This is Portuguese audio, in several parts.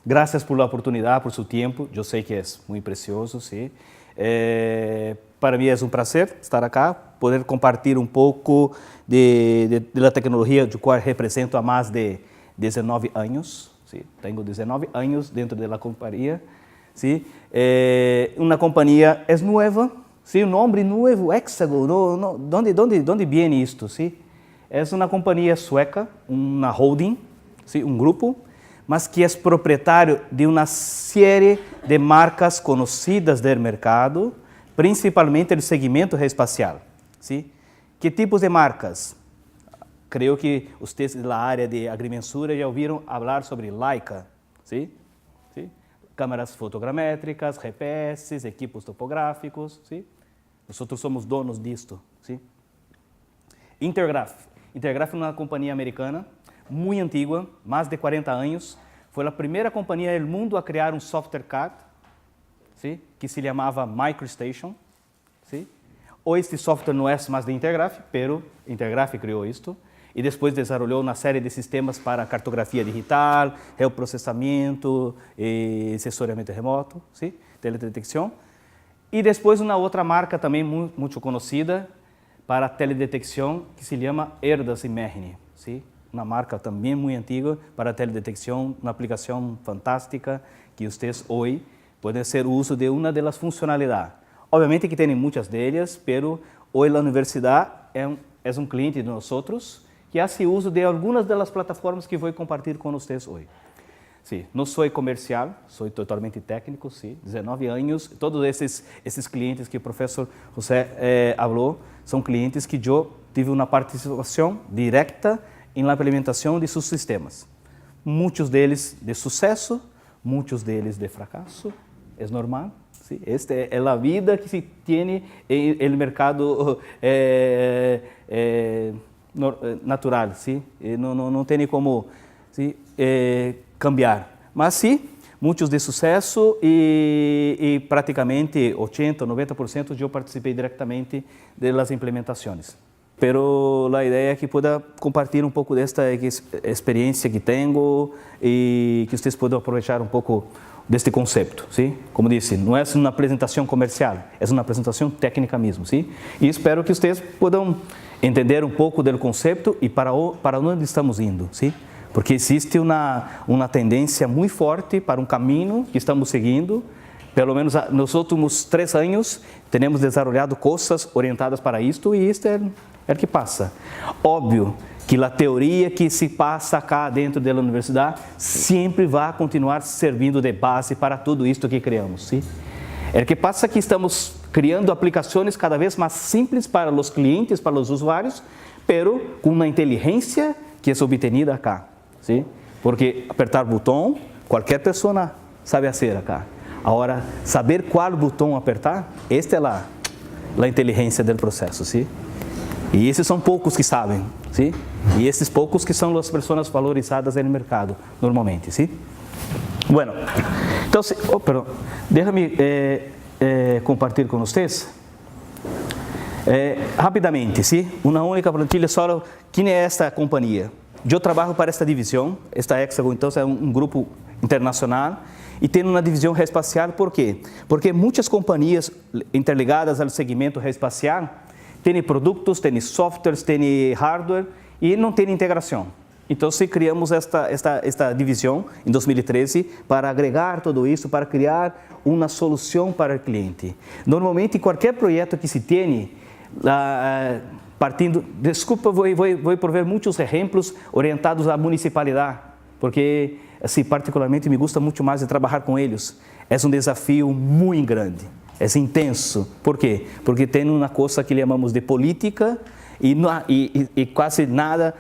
Gracias por la oportunidad, por su tiempo. Yo sé que es muy precioso, ¿sí? Para mí es un placer estar acá, poder compartir un poco de la tecnología, de cual represento há más de 19 años. ¿Sí? Tengo 19 años dentro de la compañía. ¿Sí? Una compañía es nueva, ¿sí? Un nombre nuevo, Hexagon. ¿Dónde viene esto? ¿Sí? Es una compañía sueca, una holding, ¿sí? Un grupo, mas que es propietario de una serie de marcas conocidas del mercado, principalmente el segmento aeroespacial. ¿Sí? ¿Qué tipos de marcas? Creo que ustedes de la área de agrimensura ya oyeron hablar sobre Leica. ¿Sí? ¿Sí? Cámaras fotogramétricas, GPS, equipos topográficos. ¿Sí? Nosotros somos donos de esto. ¿Sí? Intergraph. Intergraph es una compañía americana muy antigua, más de 40 años. Fue la primera compañía del mundo a crear un software CAD, ¿sí? Que se llamaba MicroStation. ¿Sí? Hoy este software no es más de Intergraph, pero Intergraph creó esto. Y después desarrolló una serie de sistemas para cartografía digital, geoprocesamiento, sensoriamento remoto, ¿sí? Teledetección. Y después una otra marca también mucho conocida para teledetección que se llama Erdas Imagine, ¿sí? Una marca también muy antigua para teledetección, una aplicación fantástica que ustedes hoy pueden hacer uso de una de las funcionalidades. Obviamente que tienen muchas de ellas, pero hoy la universidad es un cliente de nosotros que hace uso de algunas de las plataformas que voy a compartir con ustedes hoy. Sí, no soy comercial, soy totalmente técnico, sí, 19 años. Todos esses clientes que o professor José habló são clientes que eu tive uma participação direta em la implementação de seus sistemas. Muitos deles de sucesso, muitos deles de fracasso, é normal. ¿Sí? Esta é a vida que se tem no mercado natural, ¿sí? Não tem como, ¿sí? Cambiar. Mas sim, muitos de sucesso e praticamente 80%, 90% eu participei diretamente das implementações. Pero a ideia é que pueda compartilhar um pouco desta experiência que tenho e que vocês possam aproveitar um pouco deste conceito, ¿sí? Como disse, não é uma apresentação comercial, é uma apresentação técnica mesmo, ¿sí? E espero que vocês possam entender um pouco do conceito e para onde estamos indo, ¿sí? Porque existe uma tendência muito forte para um caminho que estamos seguindo. Pelo menos nos últimos 3 anos, temos desenvolvido coisas orientadas para isto e isto é o que passa. Óbvio que a teoria que se passa acá dentro da universidade sempre vai continuar servindo de base para tudo isto que criamos. ¿Sí? O que passa é que estamos criando aplicações cada vez mais simples para os clientes, para os usuários, pero com uma inteligência que é obtenida acá. ¿Sí? Porque apertar botão, qualquer pessoa sabe fazer acá. Agora, saber qual botão apertar, esta é a inteligência do processo. ¿Sí? E esses são poucos que sabem, ¿sí? E esses poucos que são as pessoas valorizadas no mercado, normalmente, ¿sí? Bueno, então, déjame compartilhar com vocês rapidamente, ¿sí? Uma única plantilha só. Quem é esta companhia? Eu trabalho para esta divisão, esta Hexagon, então é um grupo internacional e tem uma divisão aeroespacial. Por quê? Porque muitas companhias interligadas ao segmento aeroespacial têm produtos, têm softwares, têm hardware e não têm integração. Então, criamos esta divisão em 2013 para agregar tudo isso, para criar uma solução para o cliente. Normalmente, qualquer projeto que se tenha, desculpa, vou prover muitos exemplos orientados à municipalidade, porque, assim, particularmente, me gusta muito mais de trabalhar com eles. É um desafio muito grande. É intenso. Por quê? Porque tem uma coisa que chamamos de política e quase nada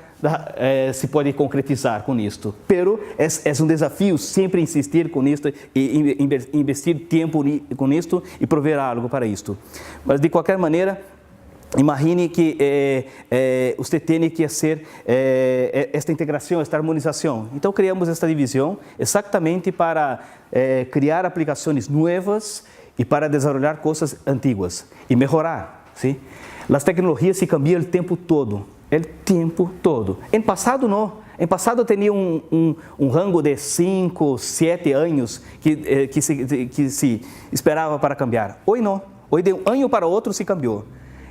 se pode concretizar com isto. Pero é um desafio sempre insistir com isto e investir tempo com isto e prover algo para isto. Mas, de qualquer maneira, imagine que você tem que fazer esta integração, esta harmonização. Então, criamos esta divisão exatamente para criar aplicações novas e para desenvolver coisas antigas e melhorar, ¿sí? As tecnologias se cambiam o tempo todo. Em passado não, Em passado tinha um rango de 5, 7 anos que se esperava para cambiar. Hoje não. Hoje de um ano para outro se cambiou.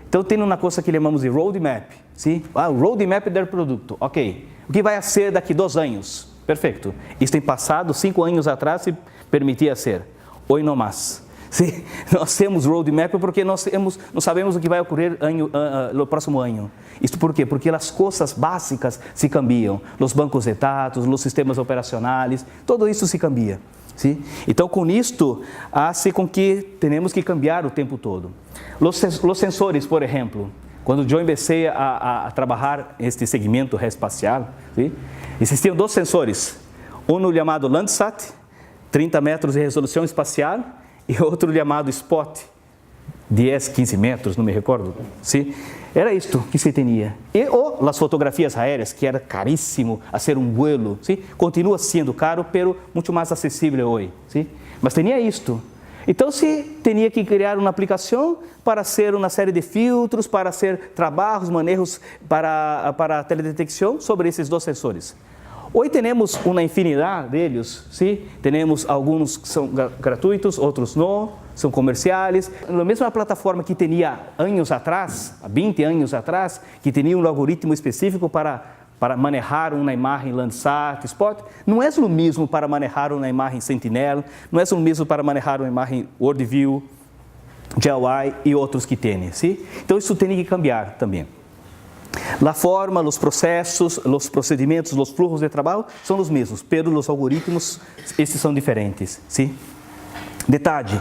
Então tem uma coisa que chamamos de roadmap. Sim? O roadmap do produto. Ok. O que vai ser daqui 2 anos? Perfeito. Isso tem passado 5 anos atrás se permitia ser. Hoje não mais. Sim? Nós temos roadmap porque nós sabemos o que vai ocorrer no próximo ano. Isso por quê? Porque as coisas básicas se cambiam. Os bancos de dados, os sistemas operacionais, tudo isso se cambia. Sim? Então, com isto, hace com que tenhamos que cambiar o tempo todo. Os sensores, por exemplo, quando eu comecei a trabalhar neste segmento espacial, sim? Existiam 2 sensores. Um chamado Landsat, 30 metros de resolução espacial, e outro chamado Spot, 10, 15 metros, não me recordo. Sim? Era isto que se tinha. E as fotografias aéreas, que era caríssimo fazer um vuelo, sim? Continua sendo caro, pero muito mais acessível hoje. Sim? Mas tinha isto. Então, se tinha que criar uma aplicação para ser uma série de filtros, para ser trabalhos, manejos para teledetecção sobre esses 2 sensores. Hoje temos uma infinidade deles, sim? Temos alguns que são gratuitos, outros não, são comerciais. Na mesma plataforma que tinha anos atrás, 20 anos atrás, que tinha um algoritmo específico para manejar uma imagem Landsat, Spot, não é o mesmo para manejar uma imagem Sentinel, não é o mesmo para manejar uma imagem WorldView, GeoEye e outros que tem, sim? Então isso tem que cambiar também. A forma, os processos, os procedimentos, os fluxos de trabalho são os mesmos, pero os algoritmos, esses são diferentes, sim? Detalhe,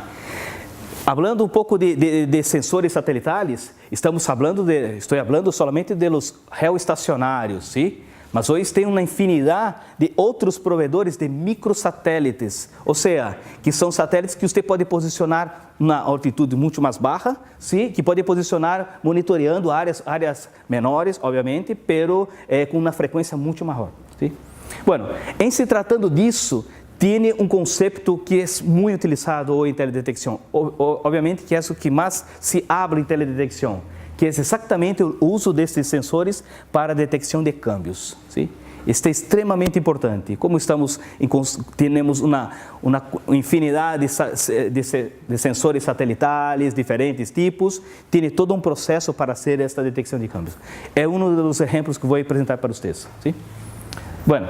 falando um pouco de sensores satelitais, estou falando solamente de los geoestacionários, sim? Mas hoje tem uma infinidade de outros provedores de microsatélites, ou seja, que são satélites que você pode posicionar na altitude muito mais baixa, sim? Que pode posicionar monitoreando áreas menores, obviamente, pero com uma frequência muito maior. Sim? Bueno, em se tratando disso, tem um conceito que é muito utilizado hoje em teledetecção, obviamente que é o que mais se habla em teledetecção, que é exatamente o uso desses sensores para a detecção de câmbios. Sim? Este é extremamente importante. Como temos uma infinidade de sensores satelitais, diferentes tipos, tem todo um processo para fazer esta detecção de câmbios. É um dos exemplos que vou apresentar para vocês. Sim? Bueno,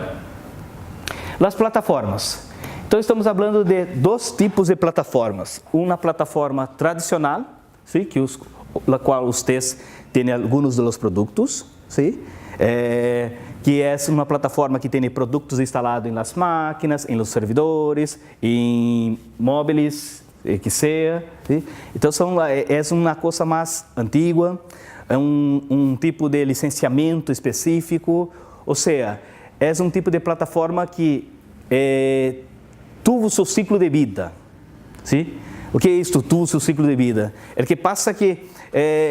as plataformas. Então, estamos falando de 2 tipos de plataformas. Uma plataforma tradicional, sim? La qual vocês têm alguns dos produtos, sim? Que é uma plataforma que tem produtos instalados nas máquinas, em los servidores, em móveis, que seja. Sim? Então, é uma coisa mais antiga, é um tipo de licenciamento específico, ou seja, é um tipo de plataforma que tuvo seu ciclo de vida. Sim? O que é isto, tuvo seu ciclo de vida? É que passa que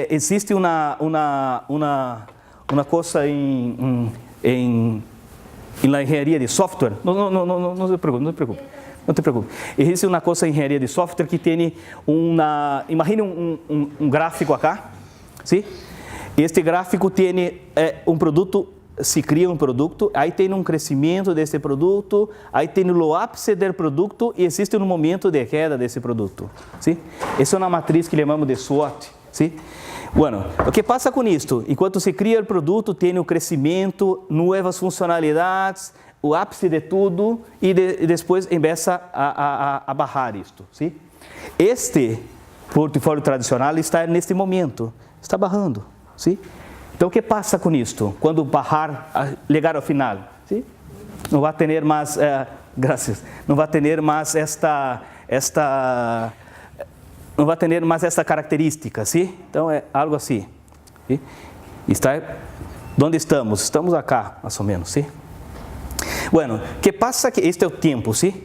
existe uma coisa em la engenharia de software. Não se preocupe. Existe uma coisa em engenharia de software que tem imagine um gráfico acá, sim? Este gráfico tem um produto. Se cria um produto, aí tem um crescimento desse produto, aí tem o ápice do produto e existe um momento de queda desse produto. ¿Sí? Essa é uma matriz que chamamos de SWOT. ¿Sí? Bueno, o que passa com isto? Enquanto se cria o produto, tem o crescimento, novas funcionalidades, o ápice de tudo e depois começa a barrar isto. ¿Sí? Este portfólio tradicional está neste momento, está barrando. ¿Sí? Então, o que passa com isto? Quando barrar, chegar ao final, sim? Não vai ter mais, não vai ter mais não vai ter mais esta característica, sim? Então, é algo assim. Sim? Está, onde estamos? Estamos acá, mais ou menos, sim? Bueno, que passa que este é o tempo, sim?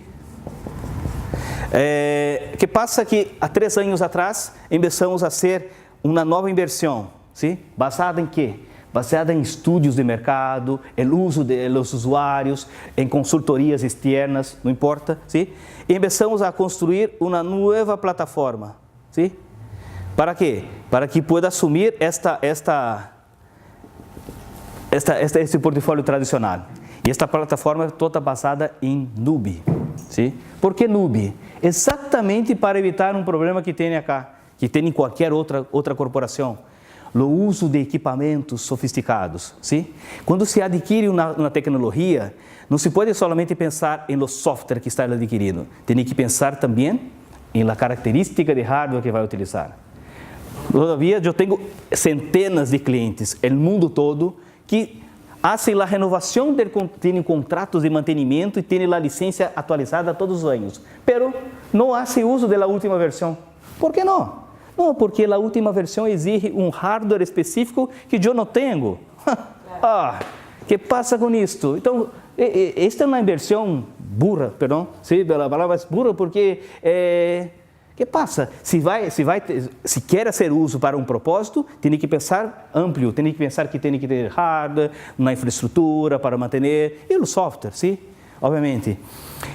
Que passa que há 3 anos atrás começamos a ser uma nova inversão. ¿Sí? Basada em quê? Baseada em estudos de mercado, o uso dos usuários, em consultorias externas, não importa, ¿sí? E começamos a construir uma nova plataforma, ¿sí? Para quê? Para que pueda assumir este portfólio tradicional. E esta plataforma é toda basada em nube. Sim? Por que nube? Exatamente para evitar um problema que tem acá, que tem em qualquer outra corporação. O uso de equipamentos sofisticados. Sim? Quando se adquire uma tecnologia, não se pode somente pensar em software que está adquirido. Tem que pensar também em la característica de hardware que vai utilizar. Todavia, eu tenho centenas de clientes no mundo todo que fazem a renovação, têm contratos de mantenimento e têm a licença atualizada todos os anos, mas não fazem uso da última versão. Por que não? Não, porque a última versão exige um hardware específico que eu não tenho. Que passa com isto? Então, esta é uma inversão burra, perdão, sim, pela palavra burra, porque que passa? Se quer ser uso para um propósito, tem que pensar amplo, tem que pensar que tem que ter hardware, uma infraestrutura para manter e o software, sim, obviamente.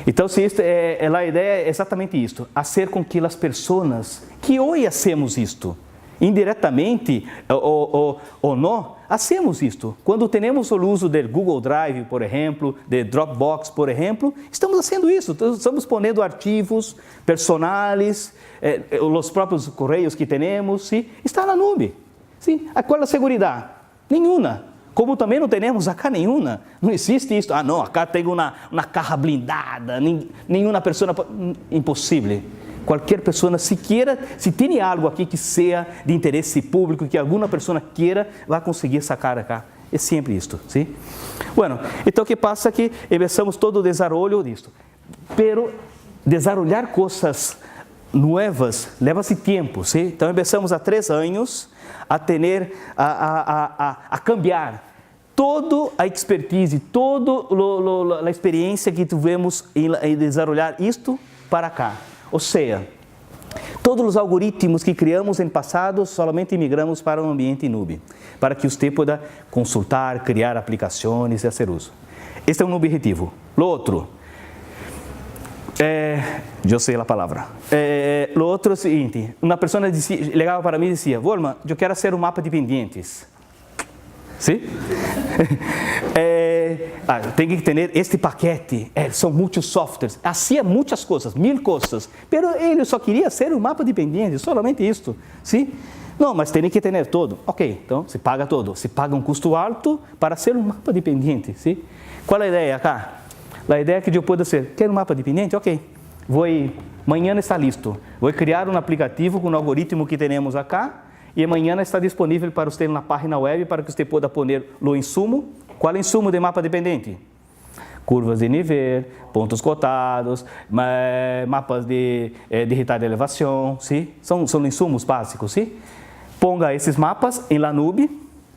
Então, se a ideia é exatamente isto, fazer com que as pessoas que hoje hacemos isto, indiretamente ou não, hacemos isto. Quando temos o uso do Google Drive, por exemplo, de Dropbox, por exemplo, estamos fazendo isso. Estamos pondo arquivos personais, os próprios correios que temos, sim, está na nuvem. Sim. Qual a segurança? Nenhuma. Como também não temos acá nenhuma. Não existe isso. Não, acá tem uma caja blindada, nenhuma pessoa... Impossível. Qualquer pessoa, se tem algo aqui que seja de interesse público, que alguma pessoa queira, vai conseguir sacar acá. É sempre isto, sim? Bueno, então o que passa é que começamos todo o desenvolvimento disto. Pero desenvolver coisas novas leva-se tempo, sim? Então começamos há 3 anos a cambiar toda a expertise, toda a experiência que tivemos em desenvolver isto para cá. Ou seja, todos os algoritmos que criamos em passado, somente migramos para um ambiente nube, para que você possa consultar, criar aplicações e fazer uso. Este é um objetivo. O outro, eu sei a palavra. O outro é o seguinte, uma pessoa ligava para mim e dizia, Volman, eu quero fazer um mapa de pendientes. Sim? Tem que ter este paquete, são muitos softwares, hacía muitas coisas, 1000 coisas, mas ele só queria ser um mapa de pendientes, solamente isto, sim? Não, mas tem que ter todo. Ok, então se paga todo, se paga um custo alto para ser um mapa de pendientes, sim? Qual é a ideia acá? A ideia é que eu possa ser, quer um mapa de pendiente? Ok, amanhã está listo, vou criar um aplicativo com o algoritmo que temos acá, e amanhã está disponível para você na página web para que você possa pôr o insumo. Qual é o insumo de mapa dependente? Curvas de nível, pontos cotados, mapas de irritar de elevação, sim? São insumos básicos, sim? Ponga esses mapas em la nube,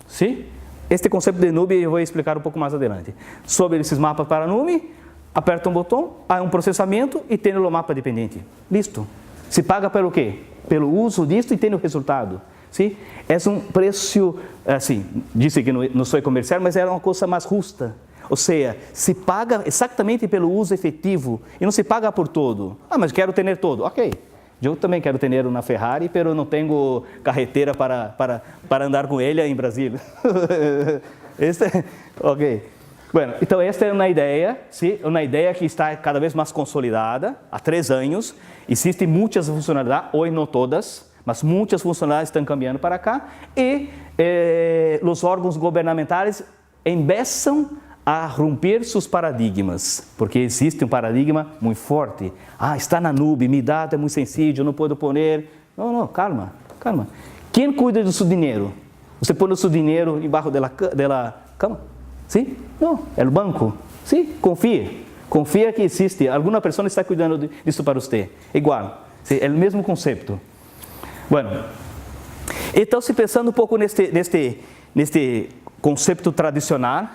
sim? Este conceito de nube eu vou explicar um pouco mais adiante. Sobre esses mapas para a nube, aperta um botão, há um processamento e tem o mapa dependente. Listo. Se paga pelo quê? Pelo uso disto e tem o resultado. Sim? É um preço, assim, disse que não sou comercial, mas era uma coisa mais justa. Ou seja, se paga exatamente pelo uso efetivo e não se paga por todo. Mas quero ter todo. Ok, eu também quero ter uma Ferrari, mas não tenho carreteira para andar com ele em Brasília. Ok. Bueno, então esta é uma ideia, sim? Uma ideia que está cada vez mais consolidada, há 3 anos. Existem muitas funcionalidades, hoje não todas, mas muitas funcionalidades estão caminhando para cá e os órgãos governamentais começam a romper seus paradigmas, porque existe um paradigma muito forte. Está na nuvem, meu dado é muito sensível, eu não posso pôr. Não, calma. Quem cuida do seu dinheiro? Você põe o seu dinheiro embaixo da cama? Sim? Não, é o banco. Sim? Confia que existe. Alguma pessoa está cuidando disso para você. Igual. Sim? É o mesmo conceito. Bueno, então, se pensando um pouco neste conceito tradicional,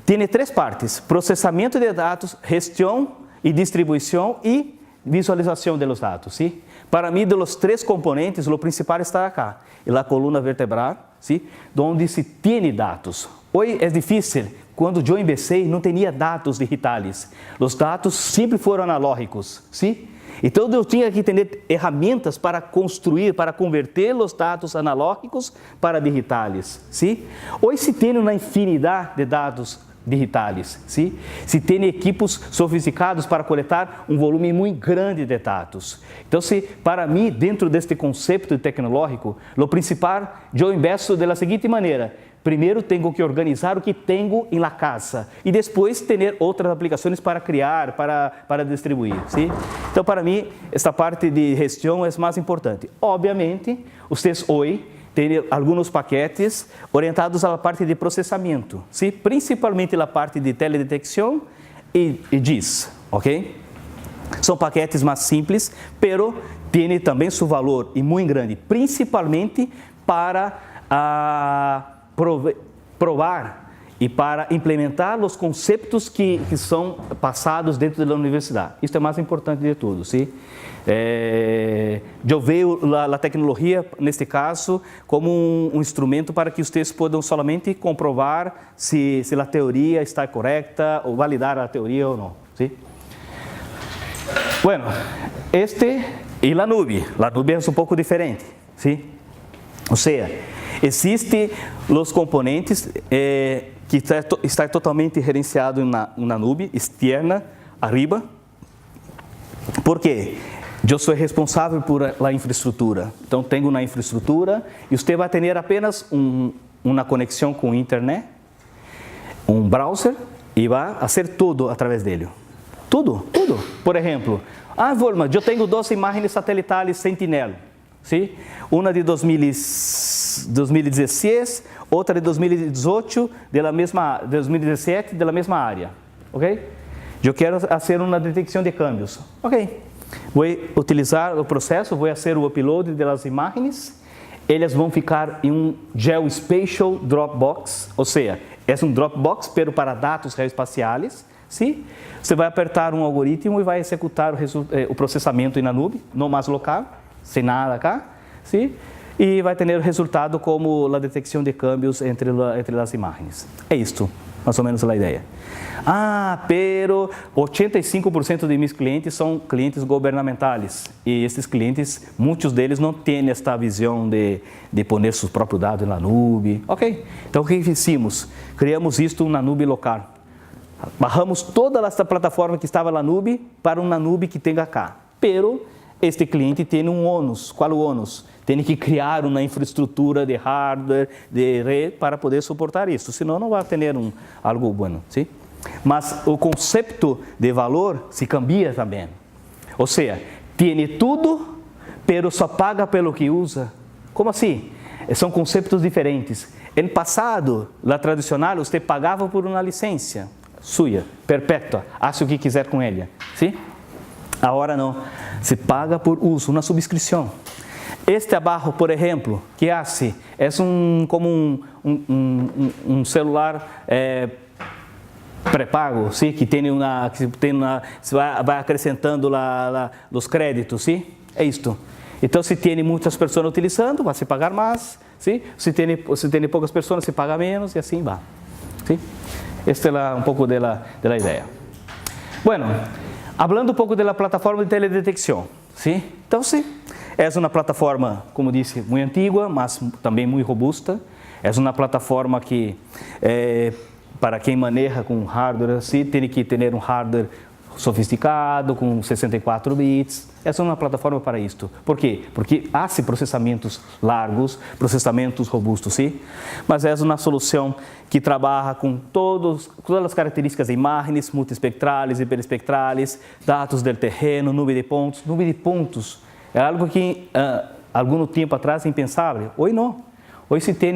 tem 3 partes: processamento de dados, gestão e distribuição e visualização dos dados. ¿Sí? Para mim, dos 3 componentes, o principal está acá, na coluna vertebral, ¿sí? Onde se tem dados. Hoje é difícil. Quando eu comecei, não tinha dados digitais. Os dados sempre foram analógicos. ¿Sí? Então, eu tinha que ter ferramentas para construir, para converter os dados analógicos para digitais. ¿Sí? Hoje se tem uma infinidade de dados digitais, sim? Se tem equipos sofisticados para coletar um volume muito grande de dados. Então, para mim, dentro deste conceito tecnológico, o principal, eu investo da seguinte maneira: primeiro tenho que organizar o que tenho em la casa e depois ter outras aplicações para criar, para distribuir, sim? Então, para mim, esta parte de gestão é mais importante. Obviamente, vocês hoje tem alguns paquetes orientados à parte de processamento, sim? Principalmente a parte de teledetecção e GIS, ok? São paquetes mais simples, pero tem também seu valor e muito grande, principalmente para provar e para implementar os conceitos que são passados dentro da universidade. Isso é mais importante de tudo, sim? Eu vejo a tecnologia, neste caso, como um instrumento para que vocês possam somente comprovar se a teoria está correta ou validar a teoria ou não, sim? Bueno, e a nube é um pouco diferente, sim? Ou seja, existem os componentes que está totalmente gerenciado na nube externa, arriba. Por quê? Eu sou responsável por a infraestrutura. Então, tenho uma infraestrutura e você vai ter apenas uma conexão com a internet, um browser e vai fazer tudo através dele. Tudo. Por exemplo, Volma, eu tenho 12 imagens satelitais Sentinel. Sim? Uma de 2016, outra de 2018, 2017, da mesma área. Ok? Eu quero fazer uma detecção de câmbios. Ok. Vou utilizar o processo, vou fazer o upload das imagens. Elas vão ficar em um Geospatial Dropbox, ou seja, é um Dropbox, pero para dados geoespaciais. Sim? Você vai apertar um algoritmo e vai executar o processamento na nuvem, não mais local, sem nada cá, sim? E vai ter o resultado como a detecção de câmbios entre as imagens. É isto, mais ou menos a ideia. Pero 85% de meus clientes são clientes governamentais e esses clientes, muitos deles não têm esta visão de pôr seus próprios dados na nuvem. Ok? Então, o que fizemos? Criamos isto na nuvem local. Barramos toda essa plataforma que estava na nuvem para uma nuvem que tenha cá. Pero este cliente tem um ônus. Qual o ônus? Tem que criar uma infraestrutura de hardware, de rede, para poder suportar isso. Senão, não vai ter algo bom. ¿Sí? Mas o conceito de valor se cambia também. Ou seja, tem tudo, pero só paga pelo que usa. Como assim? São conceitos diferentes. No passado, na tradicional, você pagava por uma licença sua, perpétua, faça o que quiser com ela. Sim? Agora não, se paga por uso, uma subscrição. Este abaixo, por exemplo, que hace, é como um celular pré-pago, sim? Que se vai acrescentando os créditos, sim? É isto. Então, se tem muitas pessoas utilizando, vai se pagar mais, sim? Se tem poucas pessoas, se paga menos e assim vai. Sim? Esta é um pouco da ideia. Bueno, hablando um pouco da plataforma de teledetecção, sim? Então, sim, é uma plataforma, como disse, muito antiga, mas também muito robusta. É uma plataforma que, para quem maneja com hardware assim, tem que ter um hardware sofisticado, com 64 bits. Essa é uma plataforma para isto. Por quê? Porque há processamentos largos, processamentos robustos, sim? Mas é uma solução que trabalha com todas as características de imagens multiespectrais, hiperespectrais, dados do terreno, nuvem de pontos. Nuvem de pontos é algo que, algum tempo atrás, impensável. Hoje não. Hoje se tem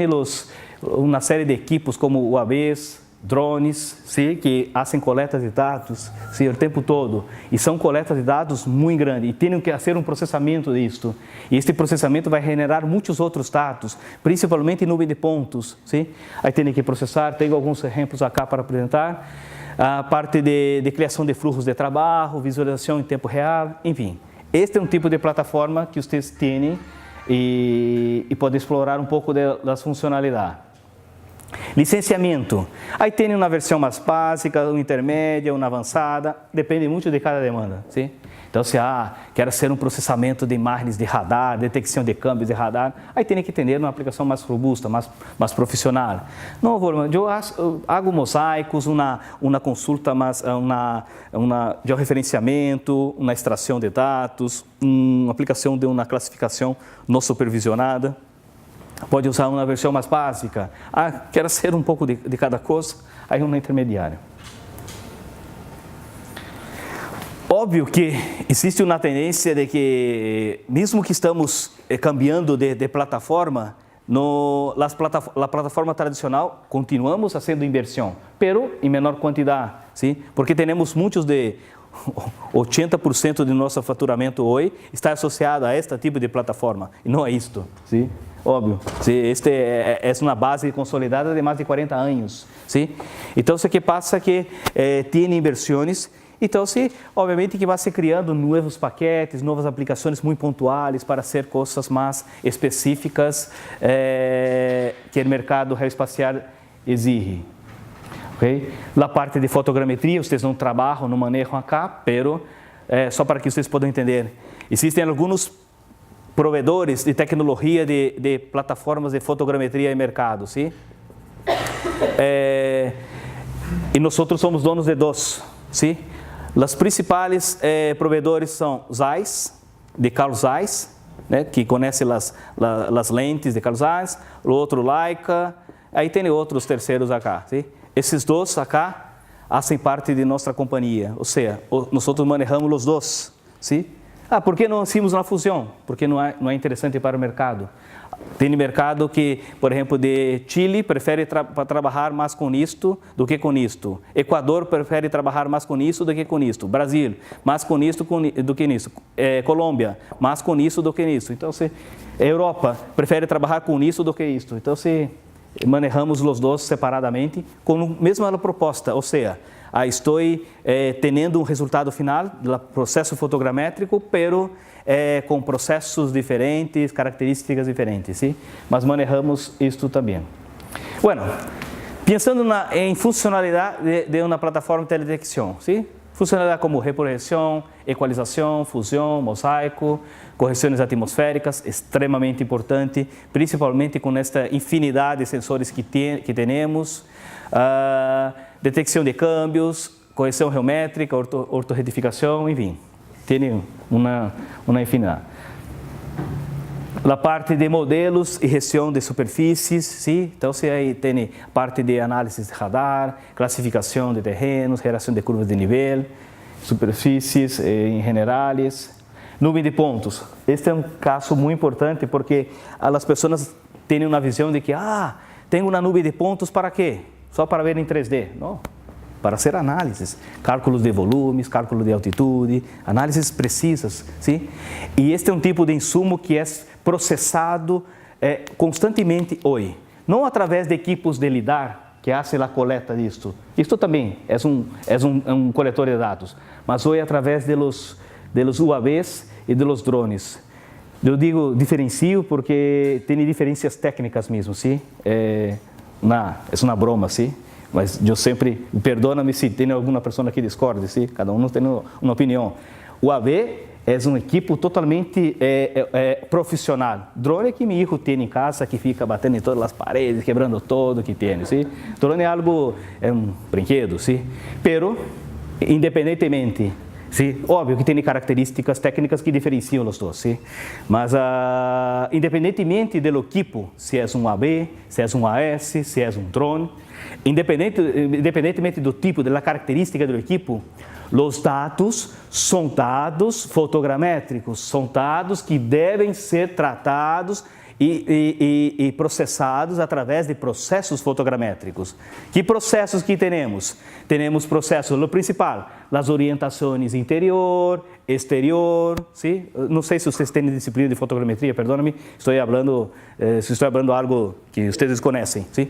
uma série de equipos como UAVs, drones, sim, que fazem coleta de dados, sim, o tempo todo. E são coletas de dados muito grandes. E tem que fazer um processamento disto. E este processamento vai generar muitos outros dados, principalmente em nuvem de pontos, sim. Aí tem que processar, tenho alguns exemplos aqui para apresentar. A parte de criação de fluxos de trabalho, visualização em tempo real, enfim. Este é um tipo de plataforma que vocês têm e podem explorar um pouco das funcionalidades. Licenciamento. Aí tem uma versão mais básica, uma intermédia, uma avançada, depende muito de cada demanda. Sim? Então, se quer ser um processamento de imagens de radar, detecção de câmbios de radar, aí tem que entender uma aplicação mais robusta, mais profissional. Não, eu hago mosaicos, uma consulta mais, de um referenciamento, uma extração de dados, uma aplicação de uma classificação não supervisionada. Pode usar uma versão mais básica. Quer ser um pouco de cada coisa, aí um intermediário. Óbvio que existe uma tendência de que, mesmo que estamos cambiando de plataforma, a plataforma tradicional continuamos fazendo inversão, pero em menor quantidade, sim? Porque temos muitos de 80% de nosso faturamento hoje está associado a este tipo de plataforma, e não a isto, sim? Óbvio, este é uma base consolidada de mais de 40 anos, sim? Então, o que passa é que tem inversões. Então, obviamente que vai se criando novos paquetes, novas aplicações muito pontuais para ser coisas mais específicas que o mercado aeroespacial exige. Okay? Na parte de fotogrametria, vocês não trabalham, não manejam acá, pero só para que vocês possam entender, existem alguns provedores de tecnologia de plataformas de fotogrametria em mercado, sim? E nós somos donos de dois, sim? Os principais provedores são Zeiss, de Carl Zeiss, né, que conhece as lentes de Carl Zeiss, o outro Leica, aí tem outros terceiros acá. Sim? Esses dois acá fazem parte de nossa companhia, ou seja, nós manejamos os dois. Sim? Por que não hicimos uma fusão? Porque não é interessante para o mercado. Tem mercado que, por exemplo, de Chile, prefere trabalhar mais com isto do que com isto. Equador prefere trabalhar mais com isso do que com isto. Brasil, mais com isto do que nisso. Colômbia, mais com isso do que nisso. Então, Europa prefere trabalhar com isso do que isto. Então, manejamos os dois separadamente com a mesma proposta, ou seja, estou tendo resultado final do processo fotogramétrico, pero com processos diferentes, características diferentes, ¿sí? Mas manejamos isto também. Bueno, pensando em funcionalidade de uma plataforma de teledetecção, ¿sí? Funcionalidade como reprojeção, equalização, fusão, mosaico, correções atmosféricas, extremamente importante, principalmente com esta infinidade de sensores que temos, detecção de câmbios, correção geométrica, ortorretificação, enfim. Tem uma infinidade. A parte de modelos e região de superfícies, sim? Então, aí tem parte de análise de radar, classificação de terrenos, geração de curvas de nível, superfícies em generais, nuvem de pontos. Este é um caso muito importante porque as pessoas têm uma visão de que, tem uma nuvem de pontos para quê? Só para ver em 3D. Não. Para ser análises, cálculos de volumes, cálculo de altitude, análises precisas, sim? E este é um tipo de insumo que é processado constantemente hoje, não através de equipos de lidar que fazem a coleta disto. Isto também é um coletor de dados, mas hoje através de los UAVs e de los drones. Eu digo diferencio porque tem diferenças técnicas mesmo, sim? É uma broma, sim? Mas eu sempre, perdona-me se tem alguma pessoa que discorde, sim? Cada um tem uma opinião. O AV é um equipo totalmente profissional. Drone é que meu filho tem em casa, que fica batendo em todas as paredes, quebrando todo que tem, sim? Drone é um brinquedo, sim? Pero, independentemente, sim? Óbvio que tem características técnicas que diferenciam os dois, sim? Mas, independentemente do equipo, se é um AV, se é um AS, se é um drone, independentemente do tipo, da característica do equipo, os dados são dados fotogramétricos, são dados que devem ser tratados e processados através de processos fotogramétricos. Que processos que temos? Temos processos, o principal, as orientações interior, exterior, sim? Não sei se vocês têm disciplina de fotogrametria, perdona-me, estou falando algo que vocês conhecem, sim?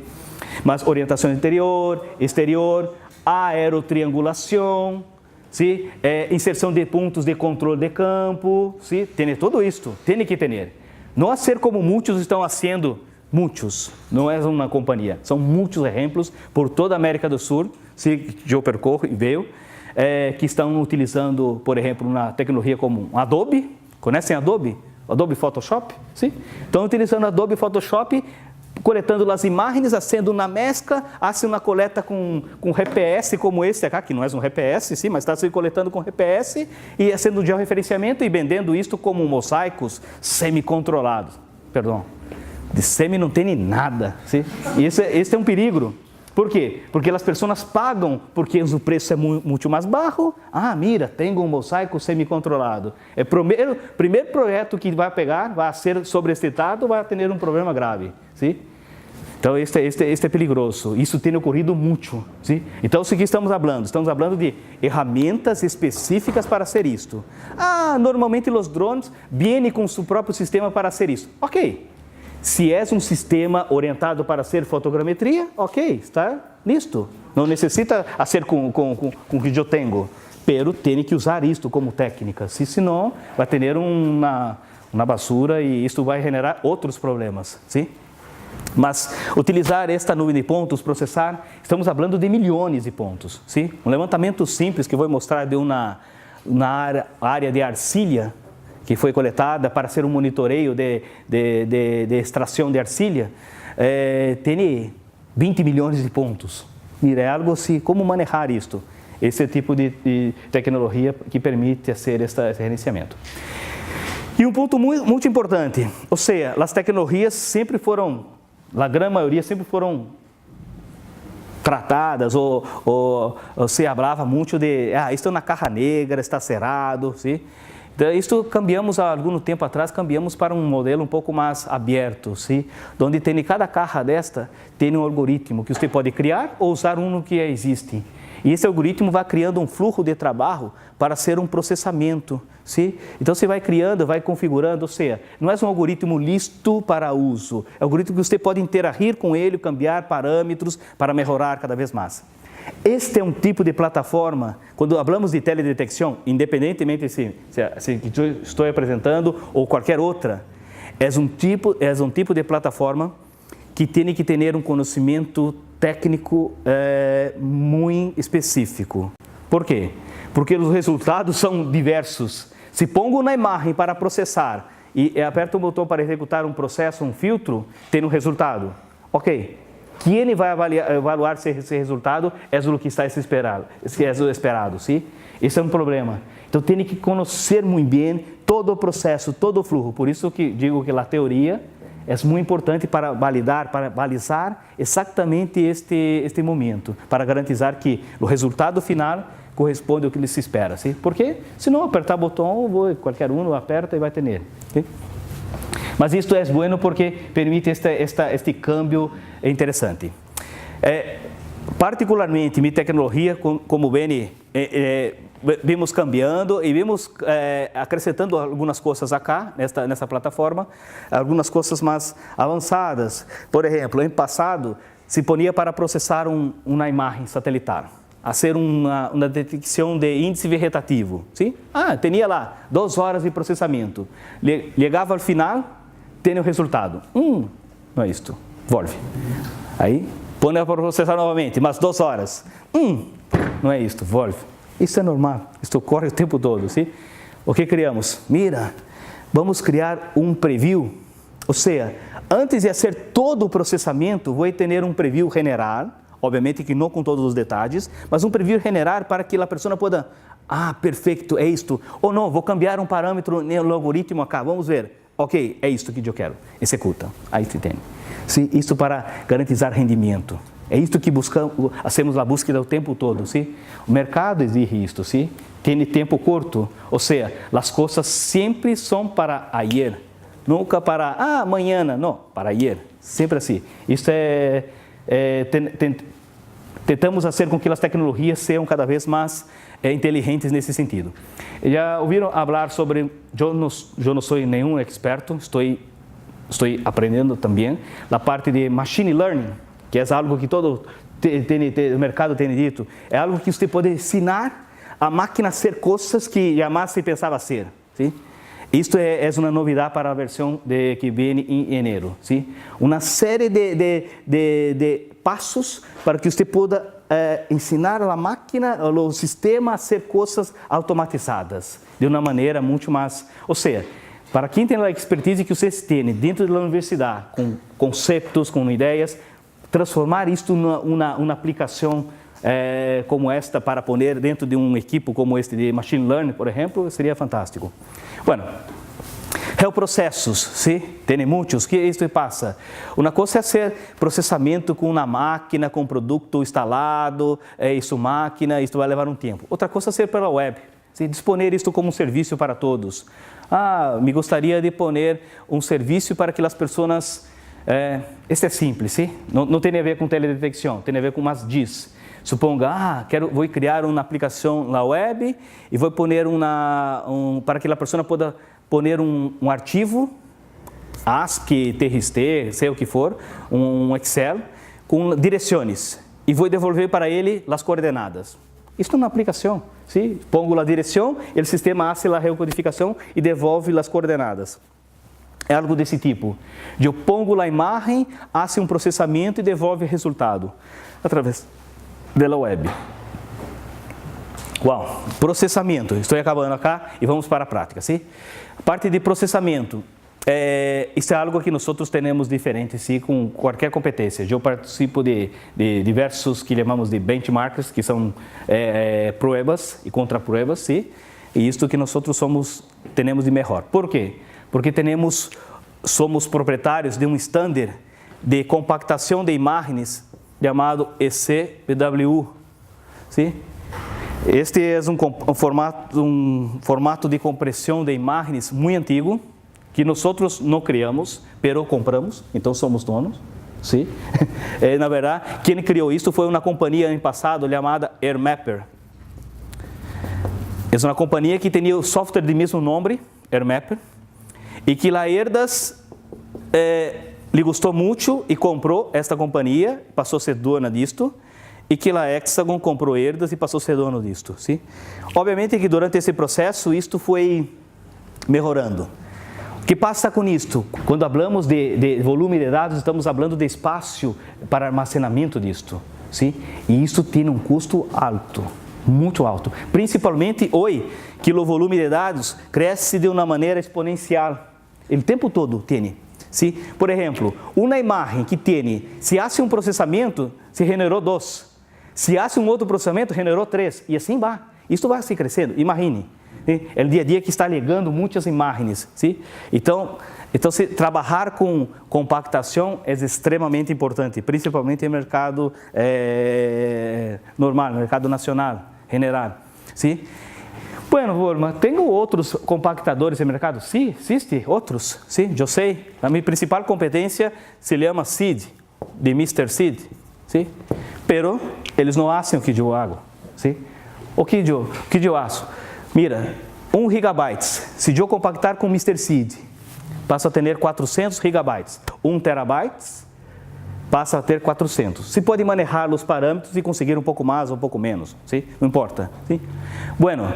Mas orientação interior, exterior, aerotriangulação, sim? Inserção de pontos de controle de campo, sim? Tem tudo isto, tem que ter. Não a ser como muitos estão fazendo, muitos, não é uma companhia, são muitos exemplos por toda a América do Sul, sim, que eu percorro e vejo, que estão utilizando, por exemplo, uma tecnologia como Adobe. Conhecem Adobe? Adobe Photoshop? Sim? Estão utilizando Adobe Photoshop, coletando as imagens, fazendo uma mescla, fazendo uma coleta com RPS como esse aqui, que não é um RPS, sim, mas está se coletando com RPS e fazendo o georreferenciamento e vendendo isto como mosaicos semi-controlados. Perdão, de semi não tem nem nada. Sim? E esse é um perigo. Por quê? Porque as pessoas pagam porque o preço é muito mais baixo. Ah, mira, tenho um mosaico semi-controlado. É o primeiro projeto que vai pegar, vai ser sobreestritado, vai ter um problema grave. Sim? Então, este é perigoso. Isso tem ocorrido muito. Sim? Então, o que estamos falando? Estamos falando de ferramentas específicas para ser isto. Ah, normalmente os drones vêm com seu próprio sistema para ser isso. Ok. Se é um sistema orientado para ser fotogrametria, ok, está listo. Não necessita ser com o que eu tenho, pero tem que usar isto como técnica, senão vai ter uma basura e isto vai generar outros problemas, sim? Mas utilizar esta nuvem de pontos, processar, estamos falando de milhões de pontos, sim? Um levantamento simples que vou mostrar de uma área de arcilha, que foi coletada para ser um monitoreio de extração de arcilha, tem 20 milhões de pontos. Mira, é algo assim, como manejar isto? Esse tipo de tecnologia que permite fazer esse gerenciamento. E um ponto muito importante, ou seja, as tecnologias sempre foram, a grande maioria sempre foram tratadas, ou se falava muito de, isto é na caixa negra, está cerrado, sim? Então, isto cambiamos há algum tempo atrás, cambiamos para um modelo um pouco mais aberto, sim? Onde tem cada caixa desta, tem um algoritmo que você pode criar ou usar um que já existe. E esse algoritmo vai criando um fluxo de trabalho para ser um processamento, sim? Então, você vai criando, vai configurando, ou seja, não é um algoritmo listo para uso, é um algoritmo que você pode interagir com ele, cambiar parâmetros para melhorar cada vez mais. Este é um tipo de plataforma, quando falamos de teledetecção, independentemente se eu estou apresentando ou qualquer outra, é um tipo de plataforma que tem que ter um conhecimento técnico muito específico. Por quê? Porque os resultados são diversos. Se pongo na imagem para processar e aperto o botão para executar um processo, um filtro, tem um resultado. Ok. Quem vai avaliar se esse resultado é o que está esperado, sim? Esse é um problema. Então, tem que conhecer muito bem todo o processo, todo o fluxo. Por isso que digo que a teoria é muito importante para validar, para balizar exatamente este momento, para garantizar que o resultado final corresponde ao que se espera, sim? Porque, se não apertar o botão, qualquer um aperta e vai ter. Sim? Mas isto é bueno porque permite este câmbio interessante. Particularmente, minha tecnologia, como bem vimos cambiando e vimos acrescentando algumas coisas acá, nessa plataforma, algumas coisas mais avançadas. Por exemplo, em passado, se ponia para processar uma imagem satelital, fazer uma detecção de índice vegetativo, sim? Tinha lá 2 horas de processamento. Chegava ao final, tem o resultado. Não é isto. Volve. Aí, põe para processar novamente, mais 2 horas. Não é isto. Volve. Isso é normal. Isso ocorre o tempo todo, sim? O que criamos? Mira, vamos criar um preview. Ou seja, antes de fazer todo o processamento, vou ter um preview general. Obviamente que não com todos os detalhes, mas um preview general para que a pessoa possa, perfeito, é isto. Ou não, vou cambiar um parâmetro no algoritmo acá, vamos ver. Ok, é isto que eu quero. Executa. Aí se tem. Sim, isso para garantizar rendimento. É isto que buscamos, hacemos a busca o tempo todo, sim? O mercado exige isto, sim? Tem tempo curto, ou seja, as coisas sempre são para ayer, nunca para amanhã, não, para ayer, sempre assim. Isso tentamos fazer com que as tecnologias sejam cada vez mais inteligentes nesse sentido. Já ouviram falar sobre, eu não sou nenhum experto, estou aprendendo também, a parte de machine learning, que é algo que todo o mercado tem dito, é algo que você pode ensinar a máquina a ser coisas que jamais se pensava ser, sim? Isto é uma novidade para a versão que vem em janeiro, sim? Uma série de passos para que você possa ensinar a máquina, o sistema a hacer coisas automatizadas, de uma maneira muito mais... Ou seja, para quem tem a expertise que vocês têm dentro da universidade, com conceitos, com ideias, transformar isto numa aplicação como esta para pôr dentro de um equipo como este de Machine Learning, por exemplo, seria fantástico. Bueno, processos, sim? Tem muitos. Que isto passa? Uma coisa é ser processamento com uma máquina, com produto instalado, isso máquina, isto vai levar um tempo. Outra coisa é ser pela web, sim? Disponer isto como um serviço para todos. Me gostaria de pôr um serviço para que as pessoas... este é simples, sim? Não tem a ver com teledetecção, tem a ver com mais diz. Suponga, vou criar uma aplicação na web e vou pôr para que a pessoa possa pôr um arquivo, ASCII, TXT, sei o que for, um Excel, com direções, e vou devolver para ele as coordenadas. Isso é uma aplicação, sim? Pongo a direção, o sistema faz a recodificação e devolve as coordenadas. É algo desse tipo. Eu pongo a imagem, faz um processamento e devolve o resultado através da web. Uau, processamento. Estou acabando acá e vamos para a prática, sim? A parte de processamento, isso é algo que nós temos diferente, sim, com qualquer competência. Eu participo de diversos que chamamos de benchmarks, que são pruebas e contrapruebas, sim? E isto que nós temos de melhor. Por quê? Porque somos proprietários de um standard de compactação de imagens chamado ECPWU, sim? Este é um formato de compressão de imagens muito antigo, que nós não criamos, mas compramos, então somos donos. Sim? Na verdade, quem criou isso foi uma companhia no passado chamada AirMapper. É uma companhia que tinha o software de mesmo nome, AirMapper, e que a Herdas lhe gostou muito e comprou esta companhia, passou a ser dona disto, e que a Hexagon comprou Herdas e passou a ser dono disto. Sim? Obviamente que durante esse processo, isto foi melhorando. O que passa com isto? Quando falamos de volume de dados, estamos falando de espaço para armazenamento disto. Sim? E isso tem um custo alto, muito alto. Principalmente hoje, que o volume de dados cresce de uma maneira exponencial. O tempo todo tem. Sim? Por exemplo, uma imagem que tem, se hace um processamento, se generou 2. Se hace um outro processamento, generou 3. E assim vai. Isso vai se crescendo. Imagine. É o dia a dia que está ligando muitas imagens. Sim? Então se trabalhar com compactação é extremamente importante, principalmente no mercado normal, no mercado nacional, general. Sim? Bueno, Borma, tenho outros compactadores no mercado? Sim, existe outros. Sim, eu sei. A minha principal competência se chama SID, de Mr. SID. Sim? Pero eles não fazem o que eu hago. Sim? O que eu faço? Mira, 1 GB. Se eu compactar com Mr. SID, passa a ter 400 GB. 1 TB passa a ter 400. Se pode manejar os parâmetros e conseguir um pouco mais ou um pouco menos. Sim? Não importa. Sim? Bueno,